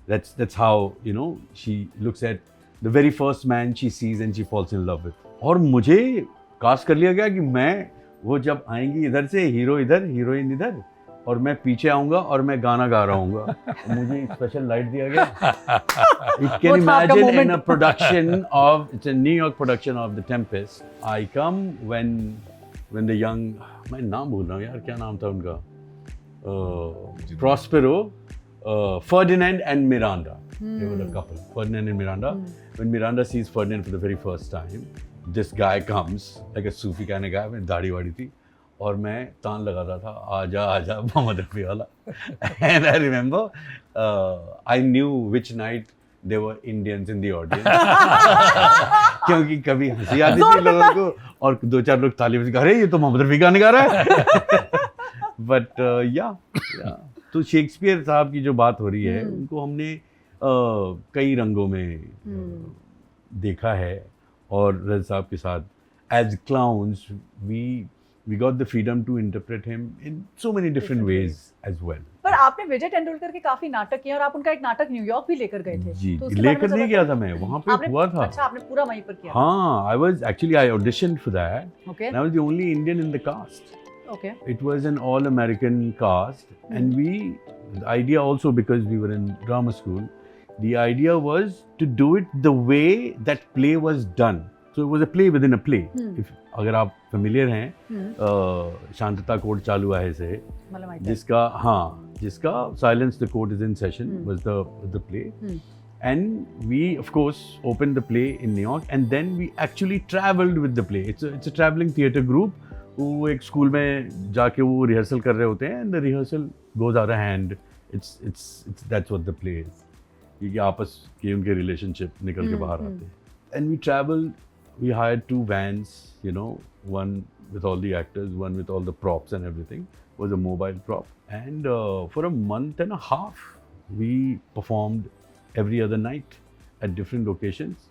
That's how, you know, she looks at the very first man she sees and she falls in love with. और मुझे कास्ट कर लिया गया कि मैं, वो जब आएंगी इधर से, हीरो इधर, हीरोइन इधर, और मैं पीछे आऊंगा और मैं गाना गा रहा हूँगा. मुझे स्पेशल लाइट दिया गया. You can imagine in a production of, it's a New York production of The Tempest, I come when the young, मैं नाम भूल रहा हूँ यार, क्या नाम था उनका, Prospero, Ferdinand and Miranda. They were a couple, Ferdinand and Miranda. When Miranda sees Ferdinand for the very first time, this guy comes like a Sufi kind of guy, में दाढ़ी वाड़ी थी, और मैं तान लगा रहा था, आजा आजा मोहम्मद रफ़ी वाला. And I remember I knew which night there were Indians in the audience. क्योंकि कभी हंसी आती थी लोगों को, और 2-4 लोग ताली बजा, अरे ये तो मोहम्मद रफ़ी गाने गा रहा है. बट या तो शेक्सपियर साहब की जो बात हो रही है, उनको हमने कई रंगों में देखा है, और रज साहब के साथ as clowns we got the freedom to interpret him in so many different ways as well. पर आपने विजय तेंदुलकर के काफी नाटक किए, और आप उनका एक नाटक न्यूयॉर्क भी लेकर गए थे. जी, लेकर नहीं गया था मैं, वहाँ पे हुआ था. अच्छा, आपने पूरा वहीं पर किया? हाँ, I auditioned for that. Okay. And I was the only Indian in the cast. Okay. It was an all-American cast, and the idea also, because we were in drama school, the idea was to do it the way that play was done. So it was a play within a play. If अगर आप familiar हैं, शांतता court चालू है से, जिसका Silence the Court is in Session was the play. And we of course opened the play in New York, and then we actually traveled with the play. It's a traveling theatre group. वो एक school में जाके वो rehearsal कर रहे होते हैं, and the rehearsal goes out of hand. It's that's what the play is. ये आपस के उनके relationship निकल के बाहर आते हैं. And we traveled. We hired 2 vans, you know, one with all the actors, one with all the props and everything. It was a mobile prop. And for a month and a half, we performed every other night at different locations.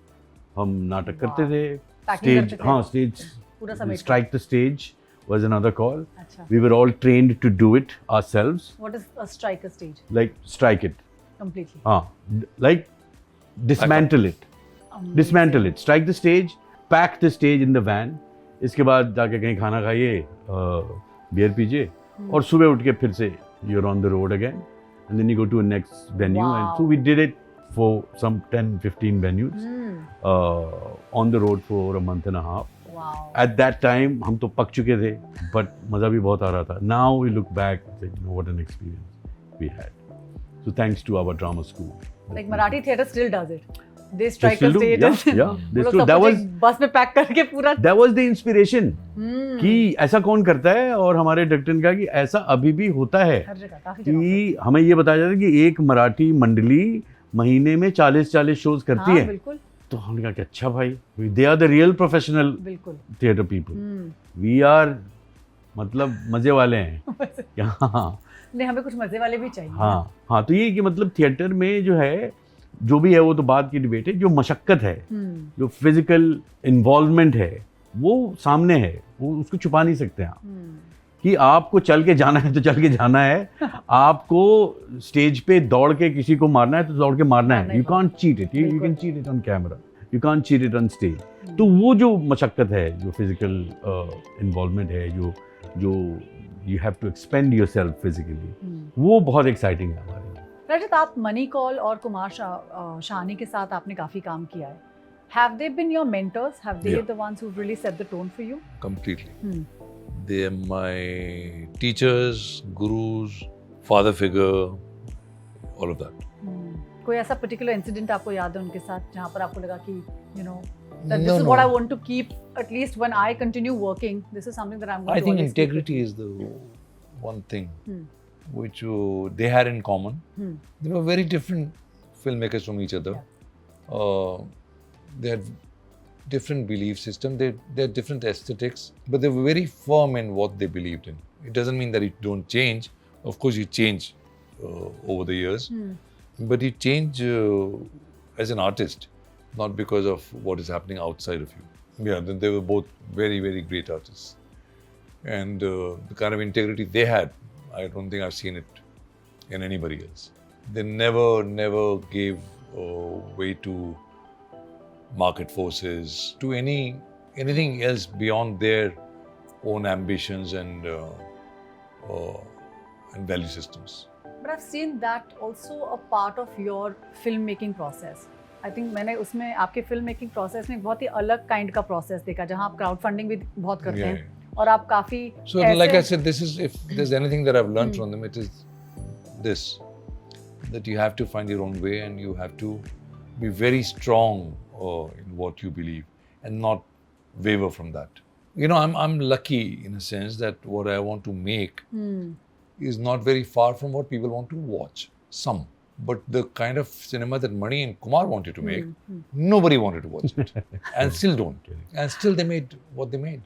हम नाटक करते थे. Stage, हाँ, stage. Strike the stage was another call. Achha. We were all trained to do it ourselves. What is a strike a stage? Like strike it. Completely. Like dismantle it. Dismantle it. Strike the stage. Pack the stage in the van. इसके बाद जाके कहीं खाना खाइए, beer पीजिए, और सुबह उठ के फिर से you're on the road again, and then you go to a next venue. Wow. And so we did it for some 10-15 venues on the road for a month and a half. Wow. At that time हम तो पक चुके थे, but मज़ा भी बहुत आ रहा था. Now we look back, you know, what an experience we had. So thanks to our drama school. Like Marathi theatre still does it. They strike still a do, stage. yeah. They वो लोग still- सब that कुछ was- एक बस में pack करके पूरा. That was the inspiration कि ऐसा कौन करता है, और हमारे डायरेक्टर का कि ऐसा अभी भी होता है हर जगह काफी जगह. कि हमें ये बताया जाता है कि एक मराठी मंडली महीने में 40 शोज करती हाँ, है. बिल्कुल तो हमने कहा कि अच्छा भाई, they are the real professional बिल्कुल. Theatre people. वी आर मतलब मजे वाले हैं. हाँ नहीं, हमें कुछ मजे वाले भी चाहिए. हाँ. तो ये कि मतलब थिएटर में जो है, जो भी है वो तो बात की डिबेट है. जो मशक्कत है, जो फिजिकल इन्वॉल्वमेंट है, वो सामने है, वो उसको छुपा नहीं सकते आप. कि आपको चल के जाना है तो चल के जाना है, आपको स्टेज पे दौड़ के किसी को मारना है तो दौड़ के मारना है. You can't cheat it. You can cheat it on camera, you can't cheat it on stage. तो वो जो मशक्कत है, जो फिजिकल इन्वॉल्वमेंट है, जो you have to expend yourself physically, वो बहुत एक्साइटिंग है हमारे लिए. रजत, आप मनी कौल और कुमार शाहनी के साथ आपने काफी काम किया है. Have they been your mentors? Have they Yeah. the ones who've really set the tone for you? Completely. They are my teachers, gurus, father figure, all of that. कोई ऐसा particular incident आपको याद है उनके साथ जहाँ पर आपको लगा कि you know that this No, is no. what I want to keep, at least when I continue working, this is something that I'm going I to think always keep with integrity me. is the one thing Hmm. which they had in common. Hmm. They were very different filmmakers from each other. They had different belief system. They had different aesthetics, but they were very firm in what they believed in. It doesn't mean that you don't change. Of course, you change over the years, but you change as an artist, not because of what is happening outside of you. Yeah, then they were both very, very great artists, and the kind of integrity they had, I don't think I've seen it in anybody else. They never gave way to market forces, to anything else beyond their own ambitions and value systems. But I've seen that also a part of your filmmaking process. I think मैंने उसमें आपके filmmaking process में एक बहुत ही अलग kind का process देखा, जहाँ आप crowdfunding भी बहुत करते Yeah, हैं और आप काफी So, like I said, this is, if there's anything that I've learned from them, it is this, that you have to find your own way and you have to be very strong in what you believe and not waver from that. You know, I'm lucky in a sense that what I want to make is not very far from what people want to watch. Some. But the kind of cinema that Mani and Kumar wanted to make, nobody wanted to watch it. And still don't. And still they made what they made.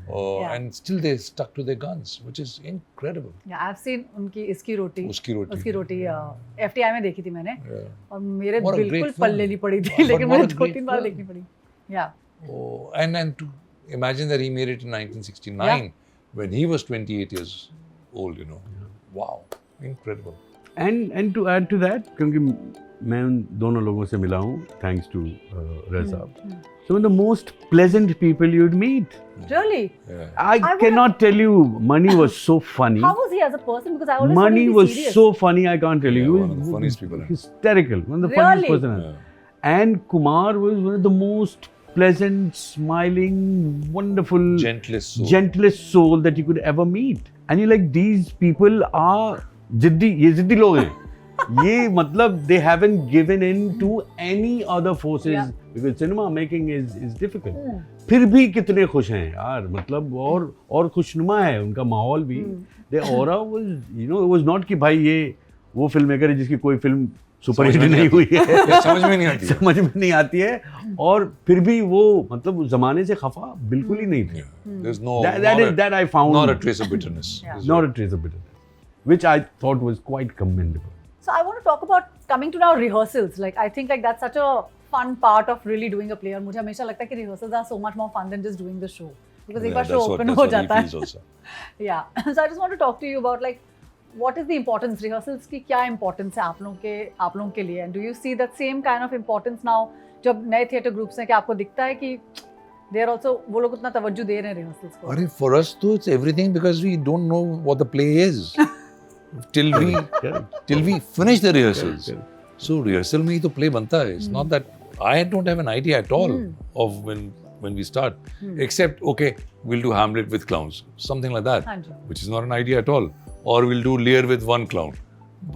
And still they stuck to their guns, which is incredible. Yeah, I've seen उनकी इसकी रोटी, उसकी रोटी FTI में देखी थी मैंने, और मेरे What a great बिल्कुल film. पल्ले नहीं पड़ी थी, But लेकिन what मुझे a 2-3 great बार film. देखनी पड़ी. Yeah. Oh, and to imagine that he made it in 1969 when he was 28 years old, you know. Wow, incredible. And to add to that, क्योंकि मैं उन दोनों लोगों से मिला हूँ, thanks to Reza. Some of the most pleasant people you'd meet. Really? Yeah. I cannot tell you, Mani was so funny. How was he as a person? Because I always thought Mani he'd be was serious. so funny, I can't tell you. Yeah, He one of was the funniest people. hysterical, one of the Really? funniest person. And Kumar was one of the most pleasant, smiling, wonderful, gentlest soul that you could ever meet. And you're like, these people are जिद्दी, ये जिद्दी लोग हैं. ये मतलब they haven't given in to any other forces because cinema making is difficult. फिर भी कितने खुश हैं यार, मतलब और खुशनुमा है उनका माहौल भी. The aura was, you know, it was not कि भाई ये वो फिल्म मेकर है जिसकी कोई फिल्म सुपर हिट नहीं हुई है, समझ में नहीं आती है, और फिर भी वो मतलब उस जमाने से खफा बिल्कुल ही नहीं थे. There's no that I found not a trace of bitterness. Not a trace of bitterness, which I thought was quite commendable. So I want to talk about coming to now rehearsals. Like I think like that's such a fun part of really doing a play. और मुझे हमेशा लगता है कि rehearsals are so much more fun than just doing the show. Because एक बार show open हो जाता है. Yeah. So I just want to talk to you about like what is the importance, rehearsals की क्या importance है आप लोगों के लिए, and do you see that same kind of importance now जब नए theatre groups हैं कि आपको दिखता है कि they are also, वो लोग उतना तवज्जो दे रहे हैं rehearsals को? अरे for us too it's everything because we don't know what the play is till we finish the rehearsals. So rehearsal में ही तो play बनता है. It's not that I don't have an idea at all of when we start, except okay, we'll do Hamlet with clowns, something like that, हाँ जी. which is not an idea at all. Or we'll do Lear with one clown.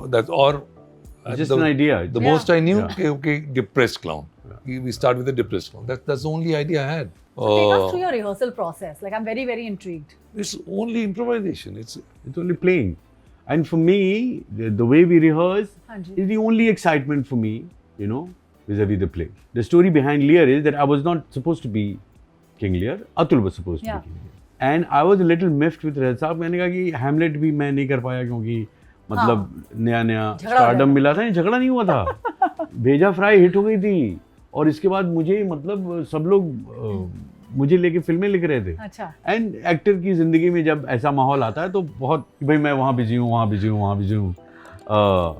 That's or just an idea. The most I knew, okay, depressed clown. We start with the depressed clown. That's the only idea I had. So take us through your rehearsal process. Like I'm very, very intrigued. It's only improvisation. It's only playing. And for me, the way we rehearse हाँ जी. is the only excitement for me, you know, vis-a-vis the play. The story behind Lear is that I was not supposed to be King Lear. Atul was supposed to be King Lear. And I was a little miffed with Raj साहब. मैंने कहा कि Hamlet भी मैं नहीं कर पाया क्योंकि मतलब नया स्टारडम मिला था, झगड़ा नहीं हुआ था. भेजा फ्राई हिट हो गई थी और इसके बाद मुझे मतलब सब लोग मुझे लेके फिल्में लिख रहे थे. अच्छा. एंड एक्टर की जिंदगी में जब ऐसा माहौल आता है तो बहुत भाई मैं वहाँ बिजी हूँ, वहाँ बिजी हूँ, वहाँ बिजी हूँ.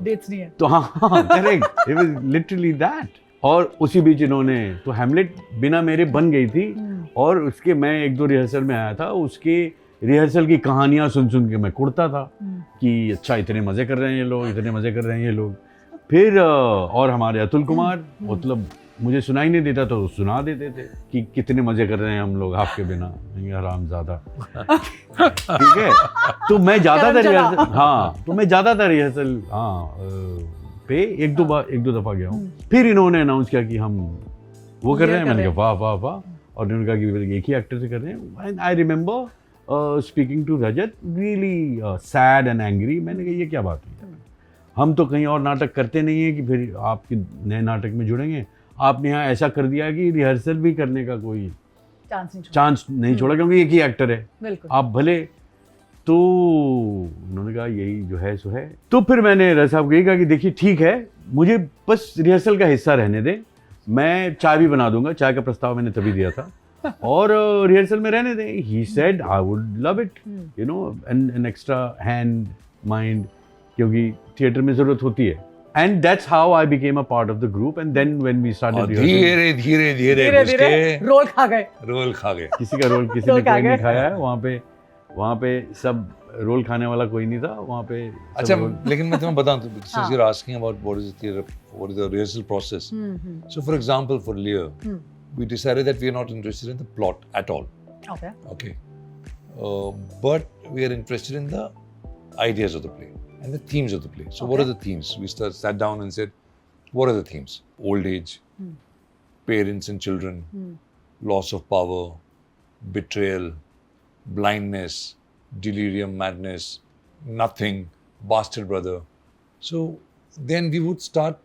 डेट्स नहीं है. तो हाँ correct, it was literally that. और उसी बीच इन्होंने तो हैमलेट बिना मेरे बन गई थी और उसके मैं एक दो रिहर्सल में आया था. उसके रिहर्सल की कहानियाँ सुन के मैं कुड़ता था कि अच्छा इतने मज़े कर रहे हैं ये लोग, इतने मज़े कर रहे हैं ये लोग. फिर और हमारे अतुल कुमार मतलब मुझे सुनाई नहीं देता तो सुना देते थे कि कितने मज़े कर रहे हैं हम लोग आपके बिना, हरामज़ादा. ठीक है. तो मैं जाता था रिहर्सल. हाँ तो मैं जाता था रिहर्सल पे एक दो दफ़ा गया हूँ. फिर इन्होंने अनाउंस किया कि हम वो कर रहे हैं. मैंने कहा वाह वाह वाह. और उन्होंने कहा कि एक ही एक्टर से कर रहे हैं. And I remember speaking to Rajat really sad and angry. मैंने कहा ये क्या बात है, हम तो कहीं और नाटक करते नहीं है कि फिर आपके नए नाटक में जुड़ेंगे. आपने यहाँ ऐसा कर दिया कि रिहर्सल भी करने का कोई चांस नहीं छोड़ा क्योंकि एक ही एक्टर है, आप भले. तो उन्होंने कहा यही जो है सो है. तो फिर मैंने रज साहब को यही कहा कि देखिए ठीक है, मुझे बस रिहर्सल का हिस्सा रहने दें, मैं चाय भी बना दूंगा. चाय का प्रस्ताव मैंने तभी दिया था और रिहर्सल में रहने दें. ही said I would love it, you know, an extra hand mind, क्योंकि थिएटर में ज़रूरत होती है. And that's how I became a part of the group. And then when we started धीरे धीरे रोल खा गए. किसी का रोल किसी ने कोई नहीं खाया है. वहाँ पे सब रोल खाने वाला कोई नहीं था वहाँ पे. अच्छा, लेकिन मैं तुम्हें बताऊँ, since you're asking about what is the theater, what is the rehearsal process. So for example, for Lear, we decided that we are not interested in the plot at all. Okay. But we are interested in the ideas of the play and the themes of the play. So what are the themes? We sat down and said, what are the themes? Old age, parents and children, loss of power, betrayal, blindness, delirium, madness, nothing, bastard brother. So then we would start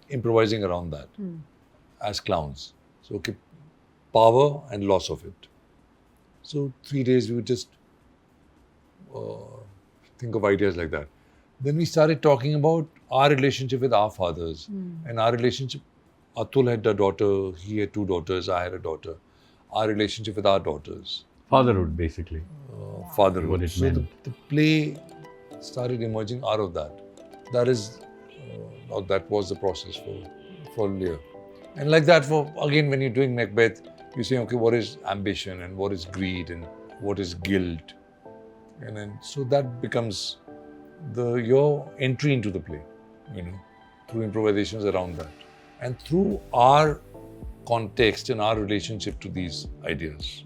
improvising around that as clowns. So okay, power and loss of it. So 3 days we would just think of ideas like that. Then we started talking about our relationship with our fathers and our relationship. Atul had a daughter, he had 2 daughters, I had a daughter. Our relationship with our daughters. Fatherhood, basically. Fatherhood. What it so meant. the play started emerging out of that. That was the process for Lear. And like that, again, when you're doing Macbeth, you say, okay, what is ambition and what is greed and what is guilt? And then, so that becomes your entry into the play, you know, through improvisations around that. And through our context and our relationship to these ideas.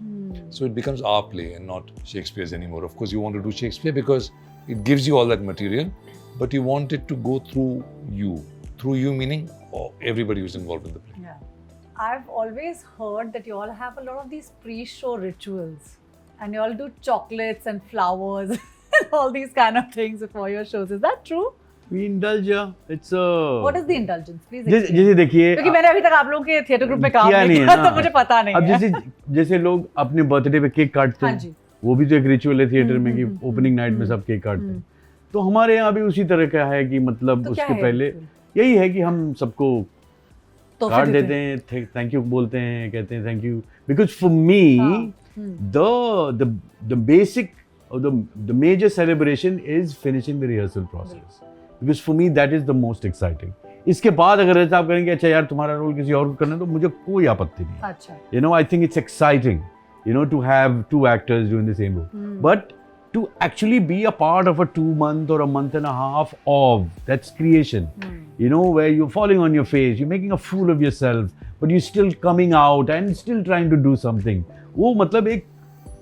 So it becomes our play and not Shakespeare's anymore. Of course, you want to do Shakespeare because it gives you all that material, but you want it to go through you. Through you meaning everybody who's involved in the play. Yeah. I've always heard that you all have a lot of these pre-show rituals and you all do chocolates and flowers and all these kind of things before your shows. Is that true? We indulge, it's What is the indulgence? Please explain. जैसे देखिए, क्योंकि मैंने अभी तक आप लोगों के theatre group में काम नहीं किया तो मुझे पता नहीं है. अब जैसे लोग अपने बर्थडे पे केक काटते हैं, वो भी तो एक रिचुअल है थिएटर में कि ओपनिंग नाइट में सब केक काटते हैं. तो हमारे यहाँ भी उसी तरह का है कि मतलब उसके पहले यही है कि हम सबको कार्ड देते हैं, थैंक यू बोलते हैं, कहते हैं thank you. Because for me the basic or the major celebration is finishing the rehearsal process. Because for me that is the most exciting. इसके बाद अगर ऐसा आप करेंगे अच्छा यार तुम्हारा रोल किसी और को करना है तो मुझे कोई आपत्ति नहीं है. अच्छा. You know, I think it's exciting, you know, to have 2 actors doing the same role. But to actually be a part of a 2 month or a month and a half of that's creation. you know, where you're falling on your face, you're making a fool of yourself, but you're still coming out and still trying to do something. वो मतलब एक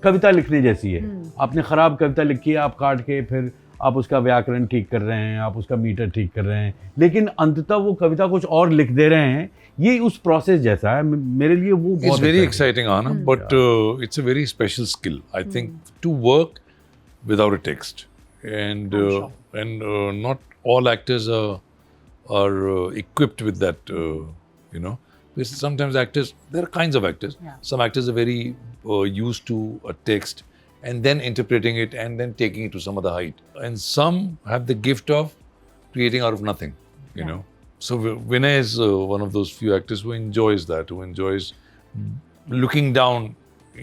कविता लिखने जैसी है. आपने खराब कविता लिखी है, आप काट के फिर आप उसका व्याकरण ठीक कर रहे हैं, आप उसका मीटर ठीक कर रहे हैं, लेकिन अंततः वो कविता कुछ और लिख दे रहे हैं. ये उस प्रोसेस जैसा है. मेरे लिए वो It's very exciting, Anna, but it's a very special skill. I think to work without a text, and not all actors are equipped with that. You know, because sometimes actors, there are kinds of actors. Yeah. Some actors are very used to a text and then interpreting it and then taking it to some other height, and some have the gift of creating out of nothing. You know. So Vinay is one of those few actors who enjoys that, who enjoys looking down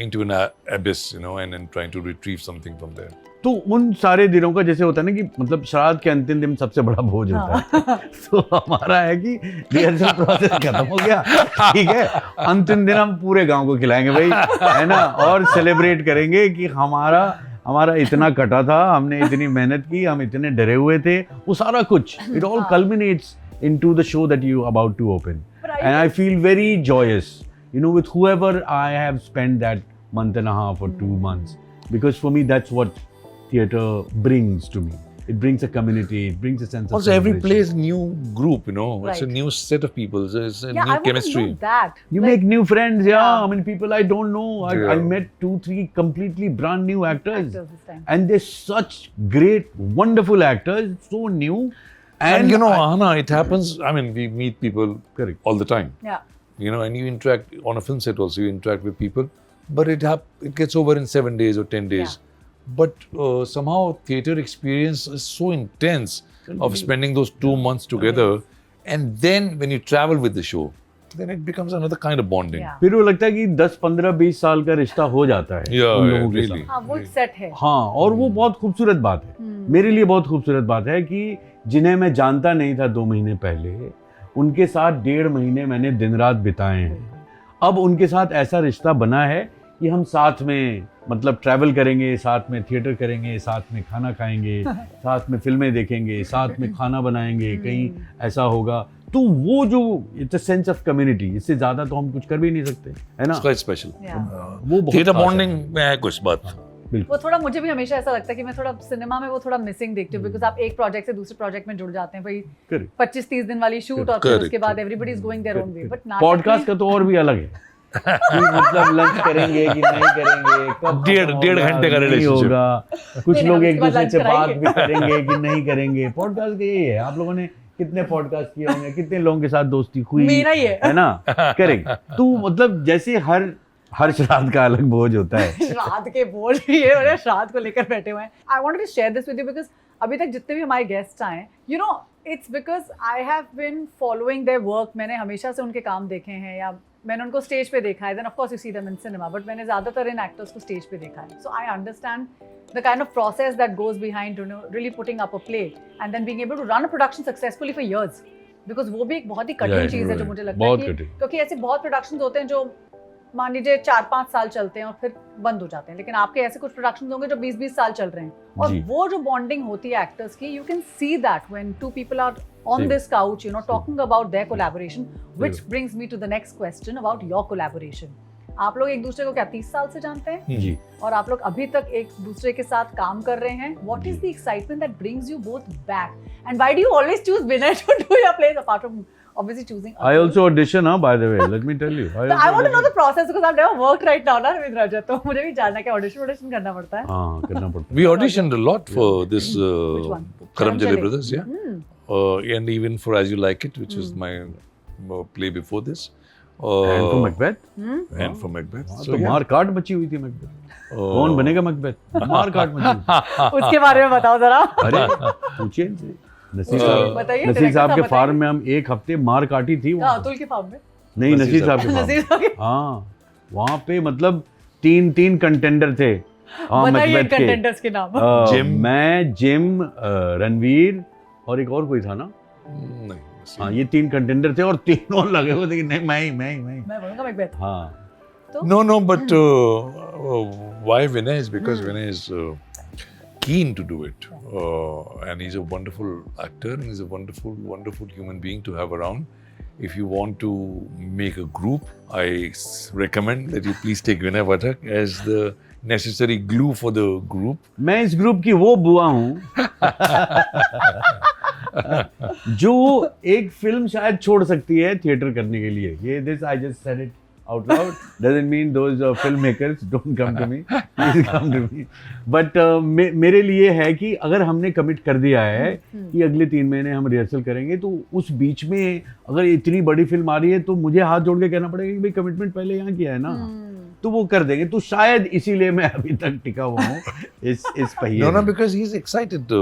into an abyss, you know, and then trying to retrieve something from there. तो उन सारे दिनों का जैसे होता है ना कि मतलब श्राद्ध के अंतिम दिन सबसे बड़ा भोज होता है. तो हमारा है कि रिहर्सल प्रोसेस खत्म हो गया, ठीक है, अंतिम दिन हम पूरे गांव को खिलाएंगे भाई, है ना, और सेलिब्रेट करेंगे कि हमारा इतना कटा था, हमने इतनी मेहनत की, हम इतने डरे हुए थे, वो सारा कुछ, it all culminates into the show that you are about to open. And I feel very joyous, you know, with whoever I have spent that month and a half or 2 months, because for me that's what theatre brings to me. It brings a community, it brings a sense of Also, every celebration. play is a new group, you know, it's a Right. new set of people, it's a Yeah, I new want chemistry. to know that. You Like, make new friends, yeah. Yeah. I mean, people I don't know. I Yeah. met 2-3 completely brand new actors. actors this time. And they're such great, wonderful actors, so new. And you know, Anna, it happens, I mean, we meet people Correct. all the time, Yeah. you know, and you interact on a film set also, you interact with people, but it gets over in 7 days or 10 days. But somehow theatre experience is so intense of spending those 2 months together, and then when you travel with the show, then it becomes another kind of bonding. Yeah. फिर वो लगता है कि 10, 15, 20 साल का रिश्ता हो जाता है Yeah, उन yeah, लोगों के really. साथ. हाँ, वो एक सेट है. हाँ, और वो बहुत खूबसूरत बात है. मेरे लिए बहुत खूबसूरत बात है कि जिन्हें मैं जानता नहीं था 2 महीने पहले, उनके साथ 1.5 महीने मैंने दिन रात बिताए हैं. अब उनके साथ ऐसा रिश्ता बना है कि हम साथ में मतलब ट्रैवल करेंगे, साथ में थिएटर करेंगे, साथ में खाना खाएंगे, साथ में फिल्में देखेंगे, साथ में खाना बनाएंगे, कहीं ऐसा होगा. तो वो जो it's a sense of community, इससे ज्यादा तो हम कुछ कर भी नहीं सकते, है ना. It's quite special. Yeah. वो बहुत Theatre खास है. bonding में है कुछ बात. वो थोड़ा मुझे भी हमेशा ऐसा लगता है कि मैं थोड़ा सिनेमा में वो थोड़ा मिसिंग देखती हूँ, बिकॉज आप एक प्रोजेक्ट से दूसरे प्रोजेक्ट में जुड़ जाते हैं भाई. Correct. 25-30 दिन वाली शूट और फिर Correct. उसके बाद everybody is going their own way. But podcast का तो और भी अलग है कि मतलब लंच करेंगे कि नहीं करेंगे, कब 1.5 घंटे का नहीं relationship. होगा, कुछ नहीं, लोग हम एक इसके बाद दूसरे lunch से बात कराएंगे. भी करेंगे कि नहीं करेंगे. पॉडकास्ट का यही है. आप लोगों ने कितने पॉडकास्ट किए होंगे, कितने लोगों के साथ दोस्ती हुई, मेरा ही है. ना. करेक्ट. तो मतलब जैसे हर श्राद्ध का अलग भोज होता है. श्राद्ध के बोल रही है और श्राद्ध को लेकर बैठे हुए हैं. I wanted to share this with you because अभी तक जितने भी हमारे गेस्ट्स आए, you know, it's because I have been following their work. मैंने हमेशा से उनके काम देखे हैं या मैंने उनको स्टेज पे देखा है. Then of course you see them in cinema, but मैंने ज़्यादातर इन एक्टर्स को स्टेज पे देखा है. So I understand the kind of process that goes behind, you know, really putting up a play and then being able to run a production successfully for years. Because वो भी एक बहुत ही कठिन Yeah, चीज़ है जो right. मुझे लगता है बहुत कि कठिन. क्योंकि ऐसे बहुत प्रोडक्शंस होते हैं जो मान लीजिए 4-5 साल चलते हैं और फिर बंद हो जाते हैं, लेकिन आपके ऐसे कुछ प्रोडक्शंस होंगे जो 20-20 साल चल रहे हैं. और जी. वो जो बॉन्डिंग होती है एक्टर्स की, you can see that when 2 people are on Same. This couch, you know, talking about their collaboration, which brings me to the next question about your collaboration. आप लोग एक दूसरे को क्या 30 साल से जानते हैं जी. और आप लोग अभी तक एक दूसरे के साथ काम कर रहे हैं. What is the excitement that brings you both back and why do you always choose Vinay to do your plays apart from obviously choosing I also audition, by the way. Let me tell you. So I want to know the process because I've never worked right now, ना रविंद्र रजत, तो मुझे भी जानना है कि audition करना पड़ता है. हाँ, करना पड़ता है. We auditioned a lot for this Which one? Karam Jale Jale. Brothers, yeah. And even for As You Like It, which was my play before this. And for Macbeth? And for Macbeth. हाँ, तो मार काट मची हुई थी Macbeth. कौन बनेगा Macbeth? मार काट मची हुई. उसके बारे में बताओ जरा. अरे पूछिए इनसे. नसीर बताइए, साहब director साहब के बताइए. फार्म में हम 1 हफ्ते मार काटी थी हाँ, वहाँ. अतुल के फार्म में. नहीं, नसीर साहब के फार्म. नसीर साहब के. हाँ, वहाँ पे मतलब 3 कंटेंडर थे. हाँ, बताइए Macbeth के. कंटेंडर्स के नाम. Jim. मैं, जिम, रणवीर और एक और कोई था ना. नहीं. हाँ, ये 3 कंटेंडर थे और तीनों लगे हुए थे कि नहीं, मैं ही. मैं बोलूंगा मैकबेथ. हाँ. No, but why Vinay is because Vinay is keen to do it. And he's a wonderful actor and he's a wonderful, wonderful human being to have around. If you want to make a group, I recommend that you please take Vinay Pathak as the necessary glue for the group. मैं इस group की वो बुआ हूँ जो एक film शायद छोड़ सकती है थिएटर करने के लिए. ये this I just said it out loud doesn't mean those filmmakers don't come to me, please come to me, but मेरे लिए है कि अगर हमने कमिट कर दिया है कि अगले 3 महीने हम रिहर्सल करेंगे, तो उस बीच में अगर इतनी बड़ी फिल्म आ रही है तो मुझे हाथ जोड़ के कहना पड़ेगा कि भाई कमिटमेंट पहले यहाँ किया है ना, तो वो कर देंगे. तो शायद इसीलिए मैं अभी तक टिका हुआ हूँ इस पहिए. No, because he's excited to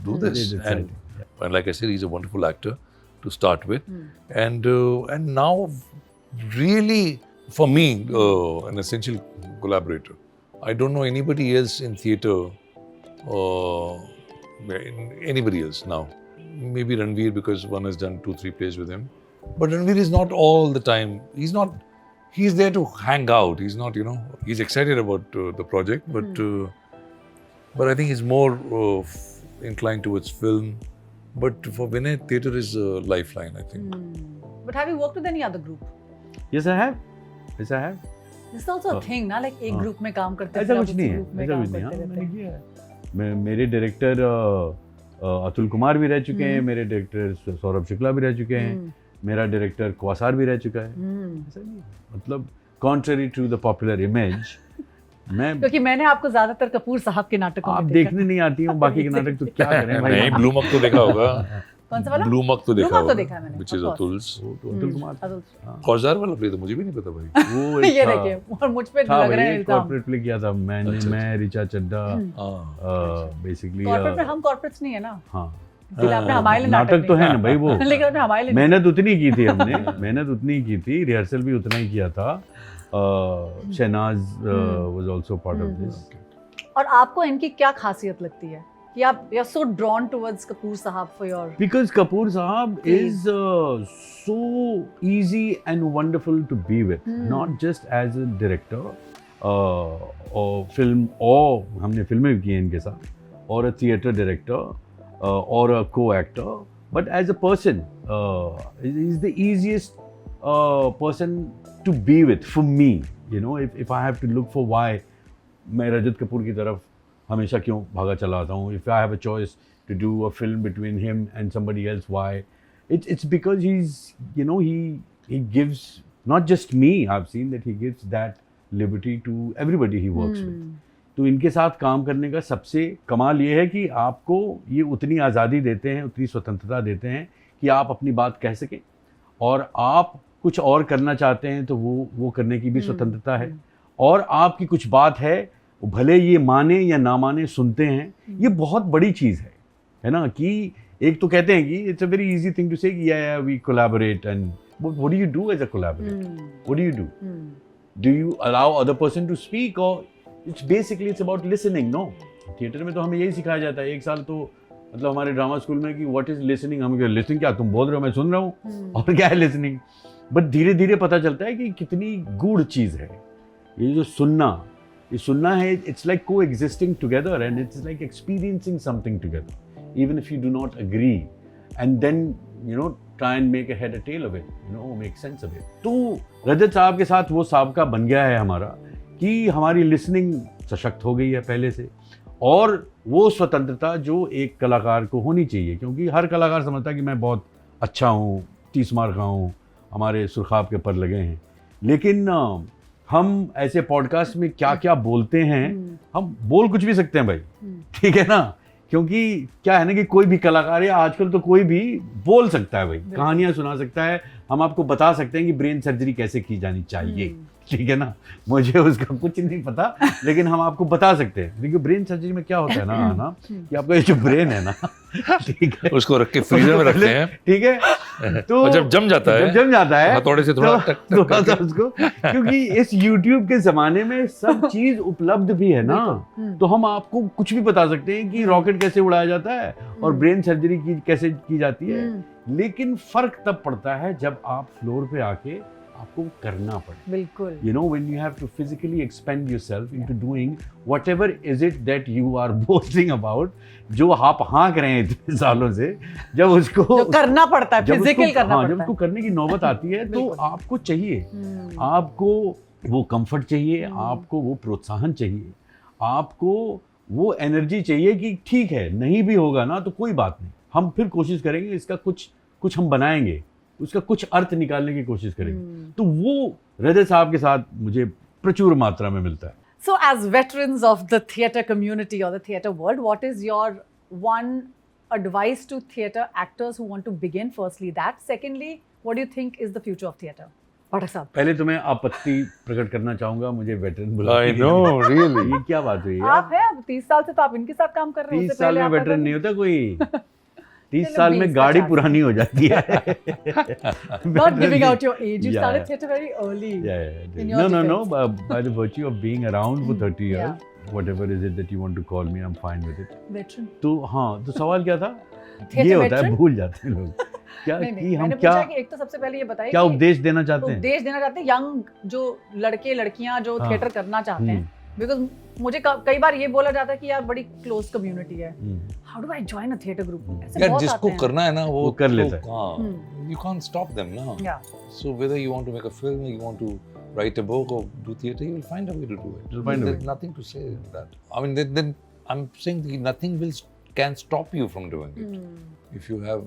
do this, and like I said, he's a wonderful actor to start with, and now really for me an essential collaborator. I don't know anybody else in theatre, anybody else now. Maybe Ranveer, because one has done 2-3 plays with him, but Ranveer is not all the time. He's there to hang out. He's not, he's excited about the project, but I think he's more inclined towards film. But for Vinay, theatre is a lifeline, I think. But have you worked with any other group? Yes, I have. This is also a thing, ना, like एक group में काम करते हैं. ऐसा कुछ नहीं है, ऐसा कुछ नहीं है. मैंने किया है. मेरे डायरेक्टर अतुल कुमार भी रह चुके हैं, मेरे डायरेक्टर सौरभ शुक्ला भी रह चुके हैं, मेरा डायरेक्टर क्वासार भी रह चुका है. ऐसा नहीं है. मतलब contrary to the popular image, मैं क्योंकि मैंने आपको ज्यादातर कपूर साहब के नाटकों में आप देखा. देखने नहीं आती हूँ, बाकी के नाटक तो क्या करें भाई. नहीं, ब्लू मक तो देखा होगा. कौन सा वाला? ब्लू मक तो देखा होगा, देखा मैंने, which is Atul's. Atul Kumar. कौजार वाला प्ले तो मुझे भी नहीं पता भाई. वो ये देखिए, और मुझ पे लग रहा है इल्जाम. कॉर्पोरेट प्ले किया था मैंने. मैं रिचा चड्डा बेसिकली. कॉर्पोरेट में हम कॉर्पोरेट्स नहीं है ना. हाँ, आपने हमारे लिए नाटक तो है ना भाई वो. लेकिन आपने हमारे लिए मेहनत उतनी की थी हमने. मेहनत उतनी की थी, रिहर्सल भी उतना ही किया था. Shahnaz was also part of this. और आपको इनकी क्या खासियत लगती है कि आप you are so drawn towards Kapoor Sahab for your? Because Kapoor Sahab is so easy and wonderful to be with, not just as a director or film, or हमने फिल्में भी की हैं इनके साथ, or a theatre director or a co-actor, but as a person, he's the easiest person to be with for me. If I have to look for why मैं रजत कपूर की तरफ हमेशा क्यों भागा चला आता हूँ, if I have a choice to do a film between him and somebody else, why? It's because he gives, not just me, I've seen that he gives that liberty to everybody he works with. तो इनके साथ काम करने का सबसे कमाल ये है कि आपको ये उतनी आज़ादी देते हैं, उतनी स्वतंत्रता देते हैं कि आप अपनी बात कह सकें, और आप कुछ और करना चाहते हैं तो वो करने की भी स्वतंत्रता है, और आपकी कुछ बात है भले ये माने या ना माने, सुनते हैं. ये बहुत बड़ी चीज़ है ना, कि एक तो कहते हैं कि it's a very easy thing to say कि या we collaborate, and what do you do as a collaborator? What do you do you allow other person to speak, और it's about listening. No, theatre में तो हमें यही सिखाया जाता है. 1 साल तो मतलब हमारे ड्रामा स्कूल में कि व्हाट इज लिसनिंग. हम लिसनिंग क्या, तुम बोल रहे हो मैं सुन रहा हूँ, और क्या है लिसनिंग. बट धीरे धीरे पता चलता है कि कितनी गूढ़ चीज़ है ये जो सुनना है. It's like coexisting together, and it's like experiencing something together, even if you do not agree, and then try and make a head a tail of it, make sense of it. तो रजत साहब के साथ वो साबका बन गया है हमारा कि हमारी लिसनिंग सशक्त हो गई है पहले से, और वो स्वतंत्रता जो एक कलाकार को होनी चाहिए, क्योंकि हर कलाकार समझता है कि मैं बहुत अच्छा हूँ, 30 मार का हूँ, हमारे सुरखाब के पर लगे हैं. लेकिन हम ऐसे पॉडकास्ट में क्या क्या बोलते हैं, हम बोल कुछ भी सकते हैं भाई, ठीक है ना, क्योंकि क्या है ना कि कोई भी कलाकार है आजकल, तो कोई भी बोल सकता है भाई, कहानियां सुना सकता है. हम आपको बता सकते हैं कि ब्रेन सर्जरी कैसे की जानी चाहिए, ठीक है ना. मुझे उसका कुछ नहीं पता, लेकिन हम आपको बता सकते हैं. देखिए ब्रेन सर्जरी में क्या होता है ना कि आपका ये जो ब्रेन है ना, ठीक है, उसको रख के फ्रीजर में रखते हैं, ठीक है. तो जब जम जाता है हथौड़े से थोड़ा सा उसको, क्योंकि इस YouTube के जमाने में सब चीज उपलब्ध भी है ना, तो हम आपको कुछ भी बता सकते हैं कि रॉकेट कैसे उड़ाया जाता है और ब्रेन सर्जरी कैसे की जाती है. लेकिन फर्क तब पड़ता है जब आप फ्लोर पे आके आपको करना पड़े. बिल्कुल. You know, when you have to physically expend yourself into doing whatever is it that you are boasting about, जो आप हाँक रहे हैं इतने सालों से, जब उसको जो करना पड़ता है, फिजिकल करना पड़ता जब उसको करने की नौबत आती है तो आपको चाहिए, आपको वो कंफर्ट चाहिए, आपको वो प्रोत्साहन चाहिए, आपको वो एनर्जी चाहिए कि ठीक है, नहीं भी होगा ना तो कोई बात नहीं, हम फिर कोशिश करेंगे, इसका कुछ हम बनाएंगे, उसका कुछ अर्थ निकालने की कोशिश करेंगे. तो वो हृदय साहब के साथ मुझे प्रचुर मात्रा में मिलता है. So, as veterans of the theatre community or the theatre world, what is your one advice to theatre actors who want to begin? Firstly, that. Secondly, what do you think is the future of theatre? Pathak साहब. पहले तो मैं आपत्ति प्रकट करना चाहूंगा, मुझे veteran बुला. I know, really. ये क्या बात हुई आप हैं अब 30 साल से तो आप इनके साथ काम कर रहे हैं. 30 साल में वेटरन नहीं होता कोई. 30 चलो, साल 20 में गाड़ी 50 पुरानी हो जाती है. Not giving out your age. You Yeah, started yeah. theatre very early. Yeah. In your No. defense. By the virtue of being around for 30 years, Yeah. whatever is it that you want to call me, I'm fine with it. Veteran. तो हाँ, तो सवाल क्या था? Theatre ये होता है, veteran? भूल जाते हैं लोग. क्या नहीं, कि हम मैंने क्या पूछा कि एक तो सबसे पहले ये बताइए क्या कि उपदेश देना चाहते हैं? उपदेश देना चाहते हैं यंग जो लड़के लड़कियां जो हाँ. थिएटर करना चाहते हैं. बिकॉज मुझे कई बार ये बोला जाता है कि यार बड़ी क्लोज कम्युनिटी है. How do I join a theatre group? ऐसे यार बहुत जिसको आते हैं. करना है ना वो कर तो- लेता है. हाँ, you can't stop them ना. Yeah. So whether you want to make a film, you want to write a book or do theatre, you will find a way to do it. You'll find a There's way. nothing to say in that. I mean, then I'm saying that nothing can stop you from doing it. If you have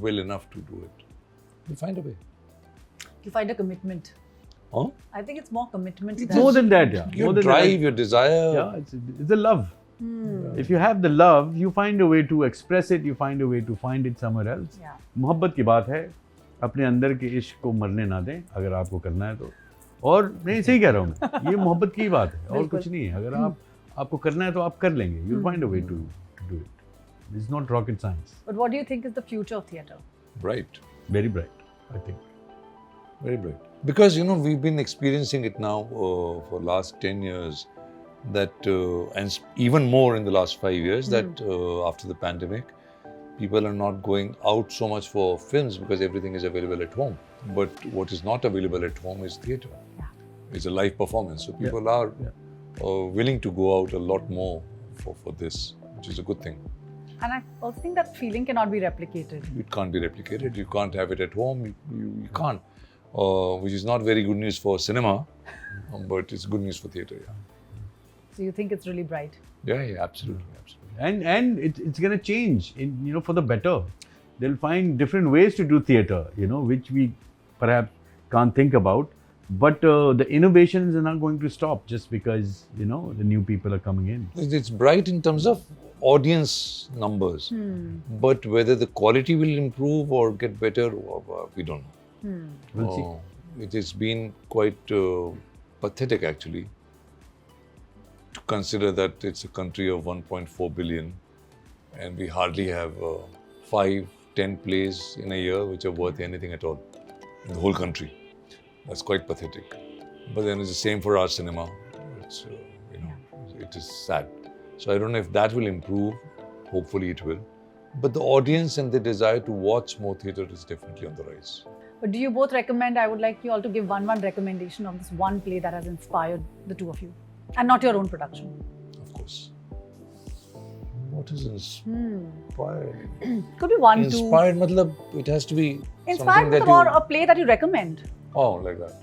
will enough to do it, you'll find a way. You find a commitment. Huh? I think it's more commitment. More than that, yeah. Your More than drive, that. your desire. Yeah, it's a love. If you have the love, you find a way to express it, you find a way to find it somewhere else. Yeah. मोहब्बत की बात है, अपने अंदर के इश्क को मरने ना दें, अगर आपको करना है तो. और नहीं, सही कह रहा हूँ मैं, ये मोहब्बत की बात है और कुछ नहीं है. अगर आपको करना है तो आप कर लेंगे. You'll find a way to do it. It's not rocket science. But what do you think is the future of theatre? Bright. Very bright, I think. Very bright. Because, you know, we've been experiencing it now for last 10 years that, and even more in the last 5 years, that after the pandemic, people are not going out so much for films because everything is available at home. But what is not available at home is theatre. Yeah. It's a live performance. So people are willing to go out a lot more for this, which is a good thing. And I also think that feeling cannot be replicated. It can't be replicated. You can't have it at home. You can't. Which is not very good news for cinema, but it's good news for theatre. Yeah, So you think it's really bright? yeah, absolutely. And it's going to change, for the better. They'll find different ways to do theatre, which we perhaps can't think about. But the innovations are not going to stop just because, the new people are coming in. It's bright in terms of audience numbers, but whether the quality will improve or get better, we don't know. We'll see. It has been quite pathetic, actually, to consider that it's a country of 1.4 billion and we hardly have 5-10 plays in a year which are worth anything at all in the whole country. That's quite pathetic. But then it's the same for our cinema. It's, it is sad. So I don't know if that will improve. Hopefully it will. But the audience and the desire to watch more theatre is definitely on the rise. But do you both recommend? I would like you all to give one recommendation of this one play that has inspired the two of you, and not your own production. Of course. What is inspired? Could be one, Inspired, matlab, it has to be two. Inspired something that or you... a play that you recommend. Oh, like that.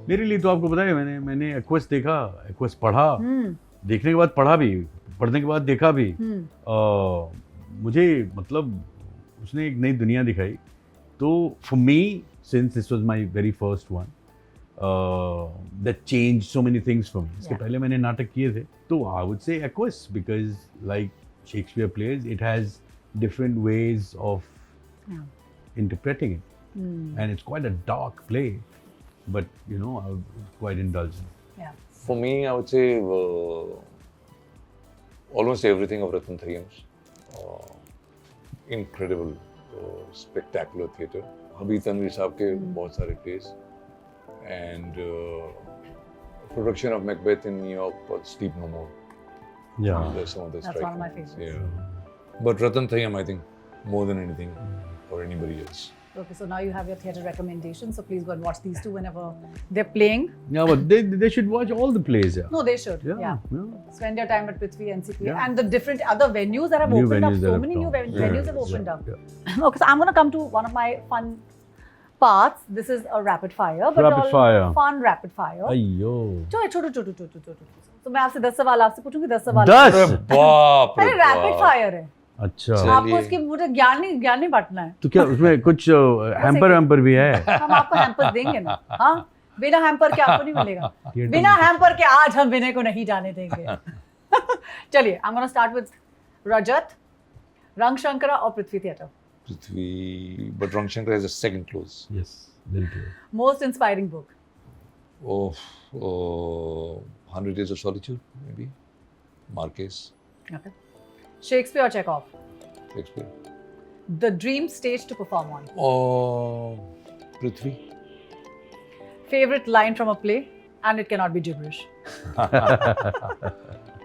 मेरे लिए तो आपको पता है, मैंने aqueous देखा, aqueous पढ़ा, देखने के बाद पढ़ा भी, पढ़ने के बाद देखा भी. मुझे मतलब उसने एक नई दुनिया दिखाई. तो for me, since this was my very first one, that changed so many things for me. इसके पहले मैंने नाटक किए थे. तो I would say Equus, because like Shakespeare plays, it has different ways of interpreting it. And it's quite a dark play, but I was quite indulgent. Yeah. For me, I would say almost everything of Ratan Thayam's. Incredible, spectacular theatre. Abhi Tanvir Saab ke bahut sare plays. And production of Macbeth in New York, but Sleep No More. Yeah. There's some of the That's one of my favorites. Yeah. But Ratan Thayam, I think, more than anything or anybody else. Okay, so now you have your theatre recommendations. So please go and watch these two whenever they're playing. Yeah, but they should watch all the plays. Yeah. No, they should. Yeah. Yeah. Yeah. Spend your time at Prithvi NCPA Yeah. and the different other venues that have New opened up. venues that So have many new come. venues Yeah. have opened Yeah. up. Yeah. Okay, so I'm going to come to one of my fun parts. This is a rapid fire, but Rapid all fire. fun rapid fire. अयो छोटो. तो मैं आपसे 10 सवाल आपसे पूछूंगी 10 सवाल 10? अरे बाप रे अरे रैपिड बाप। फायर है अच्छा चलिए। आपको इसकी मुझे ज्ञान नहीं बांटना है तो क्या उसमें कुछ हैम्पर भी है हम आपको हैम्पर देंगे ना हाँ बिना हैम्पर के आपको नहीं मिलेगा Theatre बिना हैम्पर के आज हम विनय को नहीं जाने देंगे चलिए I am gonna start with Rajat Rangashankara और Prithvi theatre Prithvi, but Rangshakar is a second close. Yes बिल्कुल most inspiring book Oh, 100 Days of Solitude, maybe. Marquez, okay Shakespeare और Chekhov Shakespeare. The dream stage to perform on Oh, Prithvi. Favourite line from a play and it cannot be gibberish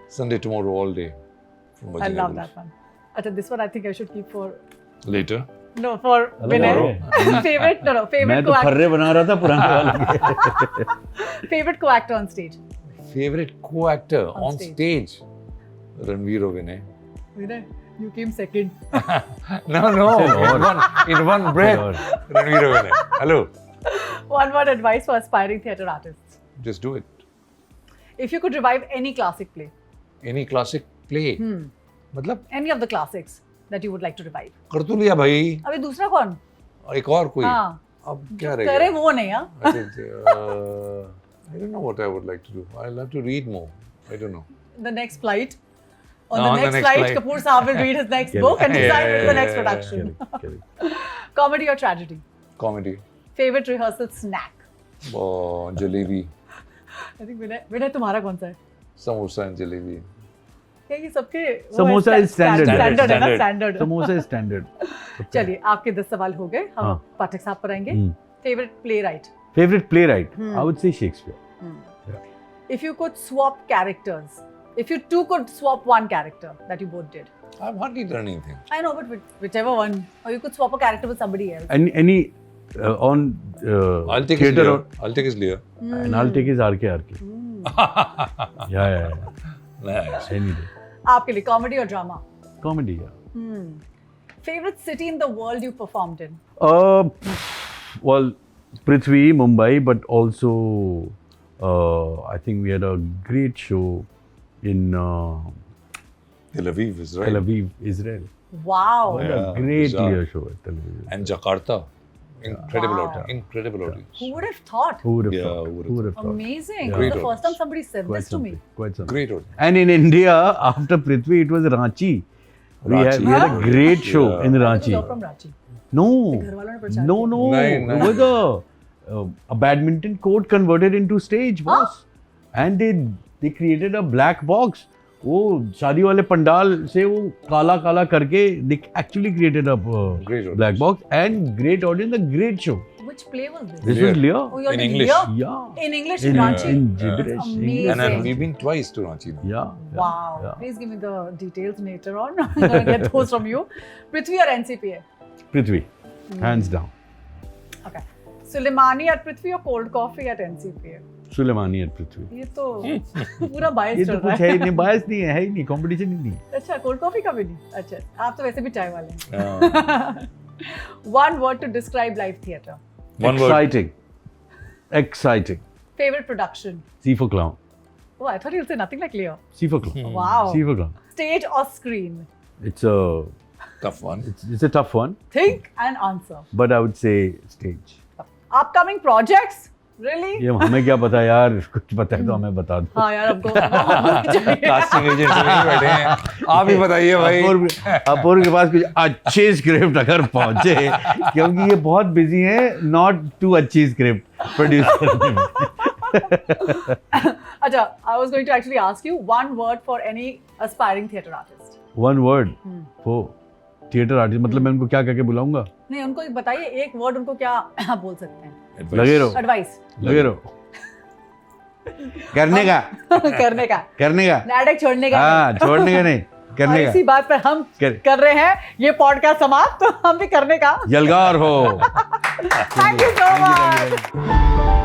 Sunday, tomorrow, all day. From I Virginia love Woolf. that one. Acha, this one I think I should keep for Later. no for Vinay. tomorrow. favorite मैं favorite तो co-actor फर्रे बना रहा था पुराने वाले favorite co-actor on stage. Favorite co-actor On on stage. stage? Ranveer or Vinay? Vinay, you came second. No. In one breath. और Ranveer or Vinay. Hello. One word advice for aspiring theatre artists. Just do it. If you could revive any classic play, Any classic play. मतलब any of the classics that you would like to revive. कर तो लिया भाई. अभी दूसरा कौन? एक और कोई. हाँ. अब क्या जो रहेगा? करे वो नहीं हाँ. I don't know what I would like to do. I'll have to read more. I don't know. The next flight. On No, the on the next next flight, flight. Kapoor Saab will read his next book and decide with the next production. correct. Comedy or tragedy? Comedy. Favorite rehearsal snack? Jalebi. I think Vinay तुम्हारा कौन सा है? Samosa and jalebi. क्या ये सबके वो है, samosa is standard. Standard है ना Standard. Standard samosa is standard चलिए आपके 10 सवाल हो गए हम हाँ। पाठक साहब पर आएंगे hmm. Favourite play right favourite playwright I would say Shakespeare if you could swap characters if you two could swap one character that you both did I've hardly done anything. I know but whichever one or you could swap a character with somebody else any on I'll take his theater Lear. I'll take his Lear. and I'll take his RK yeah Nice. any day आपके लिए comedy और drama comedy yeah favourite city in the world you performed in well Prithvi Mumbai but also I think we had a great show in Tel Aviv, Israel. Tel Aviv Israel wow what Yeah, a great bizarre. Lear show at Tel Aviv And Jakarta. Incredible Wow. audience. Incredible audience. who would have thought who would have Yeah, thought who would who would have thought amazing Yeah. this Great is the first time audience. somebody said quite this to me something quite something Great audience. and in India after Prithvi it was Ranchi we had Ranchi. a great show Yeah. in I was Ranchi from Ranchi no घर वालों ने प्रचार no किया। no it was a badminton court converted into stage boss and they created a black box वो शादी वाले पंडाल से वो काला काला करके they actually created a Great audience. black box and great audience a great show which play was this this Lear. was Lear oh, you're In in English. India? yeah In English, in, Ranchi. in Yeah. gibberish That's English. And amazing. we've been twice to Ranchi now. yeah Wow. yeah. Please give me the details later on. I'm going to get those from you. Prithvi or NCPA? Prithvi hands down Okay. Suleimani at Prithvi or cold coffee at NCPA? Suleimani at Prithvi ये तो पूरा बायस ये चल तो रहा कुछ है ही नहीं बायस नहीं है ही नहीं कंपटीशन ही नहीं अच्छा कोल्ड कॉफी का भी नहीं अच्छा आप तो वैसे भी चाय वाले हैं Uh, One word to describe live theatre. one word. exciting Favorite production. C for clown Oh, I thought you'd say nothing like Leo. C for clown Wow. C for clown Stage or screen? it's a Tough one. it's a tough one Think and answer. but I would say stage Upcoming projects? Really? ये हमें क्या पता यार कुछ पता है तो हमें बता दो हाँ यार हमको चाहिए। Casting agent से नहीं बैठे हैं. आप ही बताइए भाई. अपूर्व के पास कुछ अच्छे स्क्रिप्ट अगर पहुंचे क्योंकि ये बहुत बिजी है नॉट टू अच्छी स्क्रिप्ट प्रोड्यूस करने में अच्छा, I was going to actually ask you one word for any aspiring theatre artist. One word वो थिएटर आर्टिस्ट मतलब मैं उनको क्या कह के बुलाऊंगा नहीं उनको बताइए एक वर्ड उनको क्या आप बोल सकते हैं Advice. लगे रहो एडवाइस लगे रहो करने का करने का करने का नाटक छोड़ने का हाँ छोड़ने का नहीं करने इसी का बात पर हम कर- कर रहे हैं ये पॉडकास्ट समाप्त, तो हम भी करने का। यलगार हो। Thank you so much.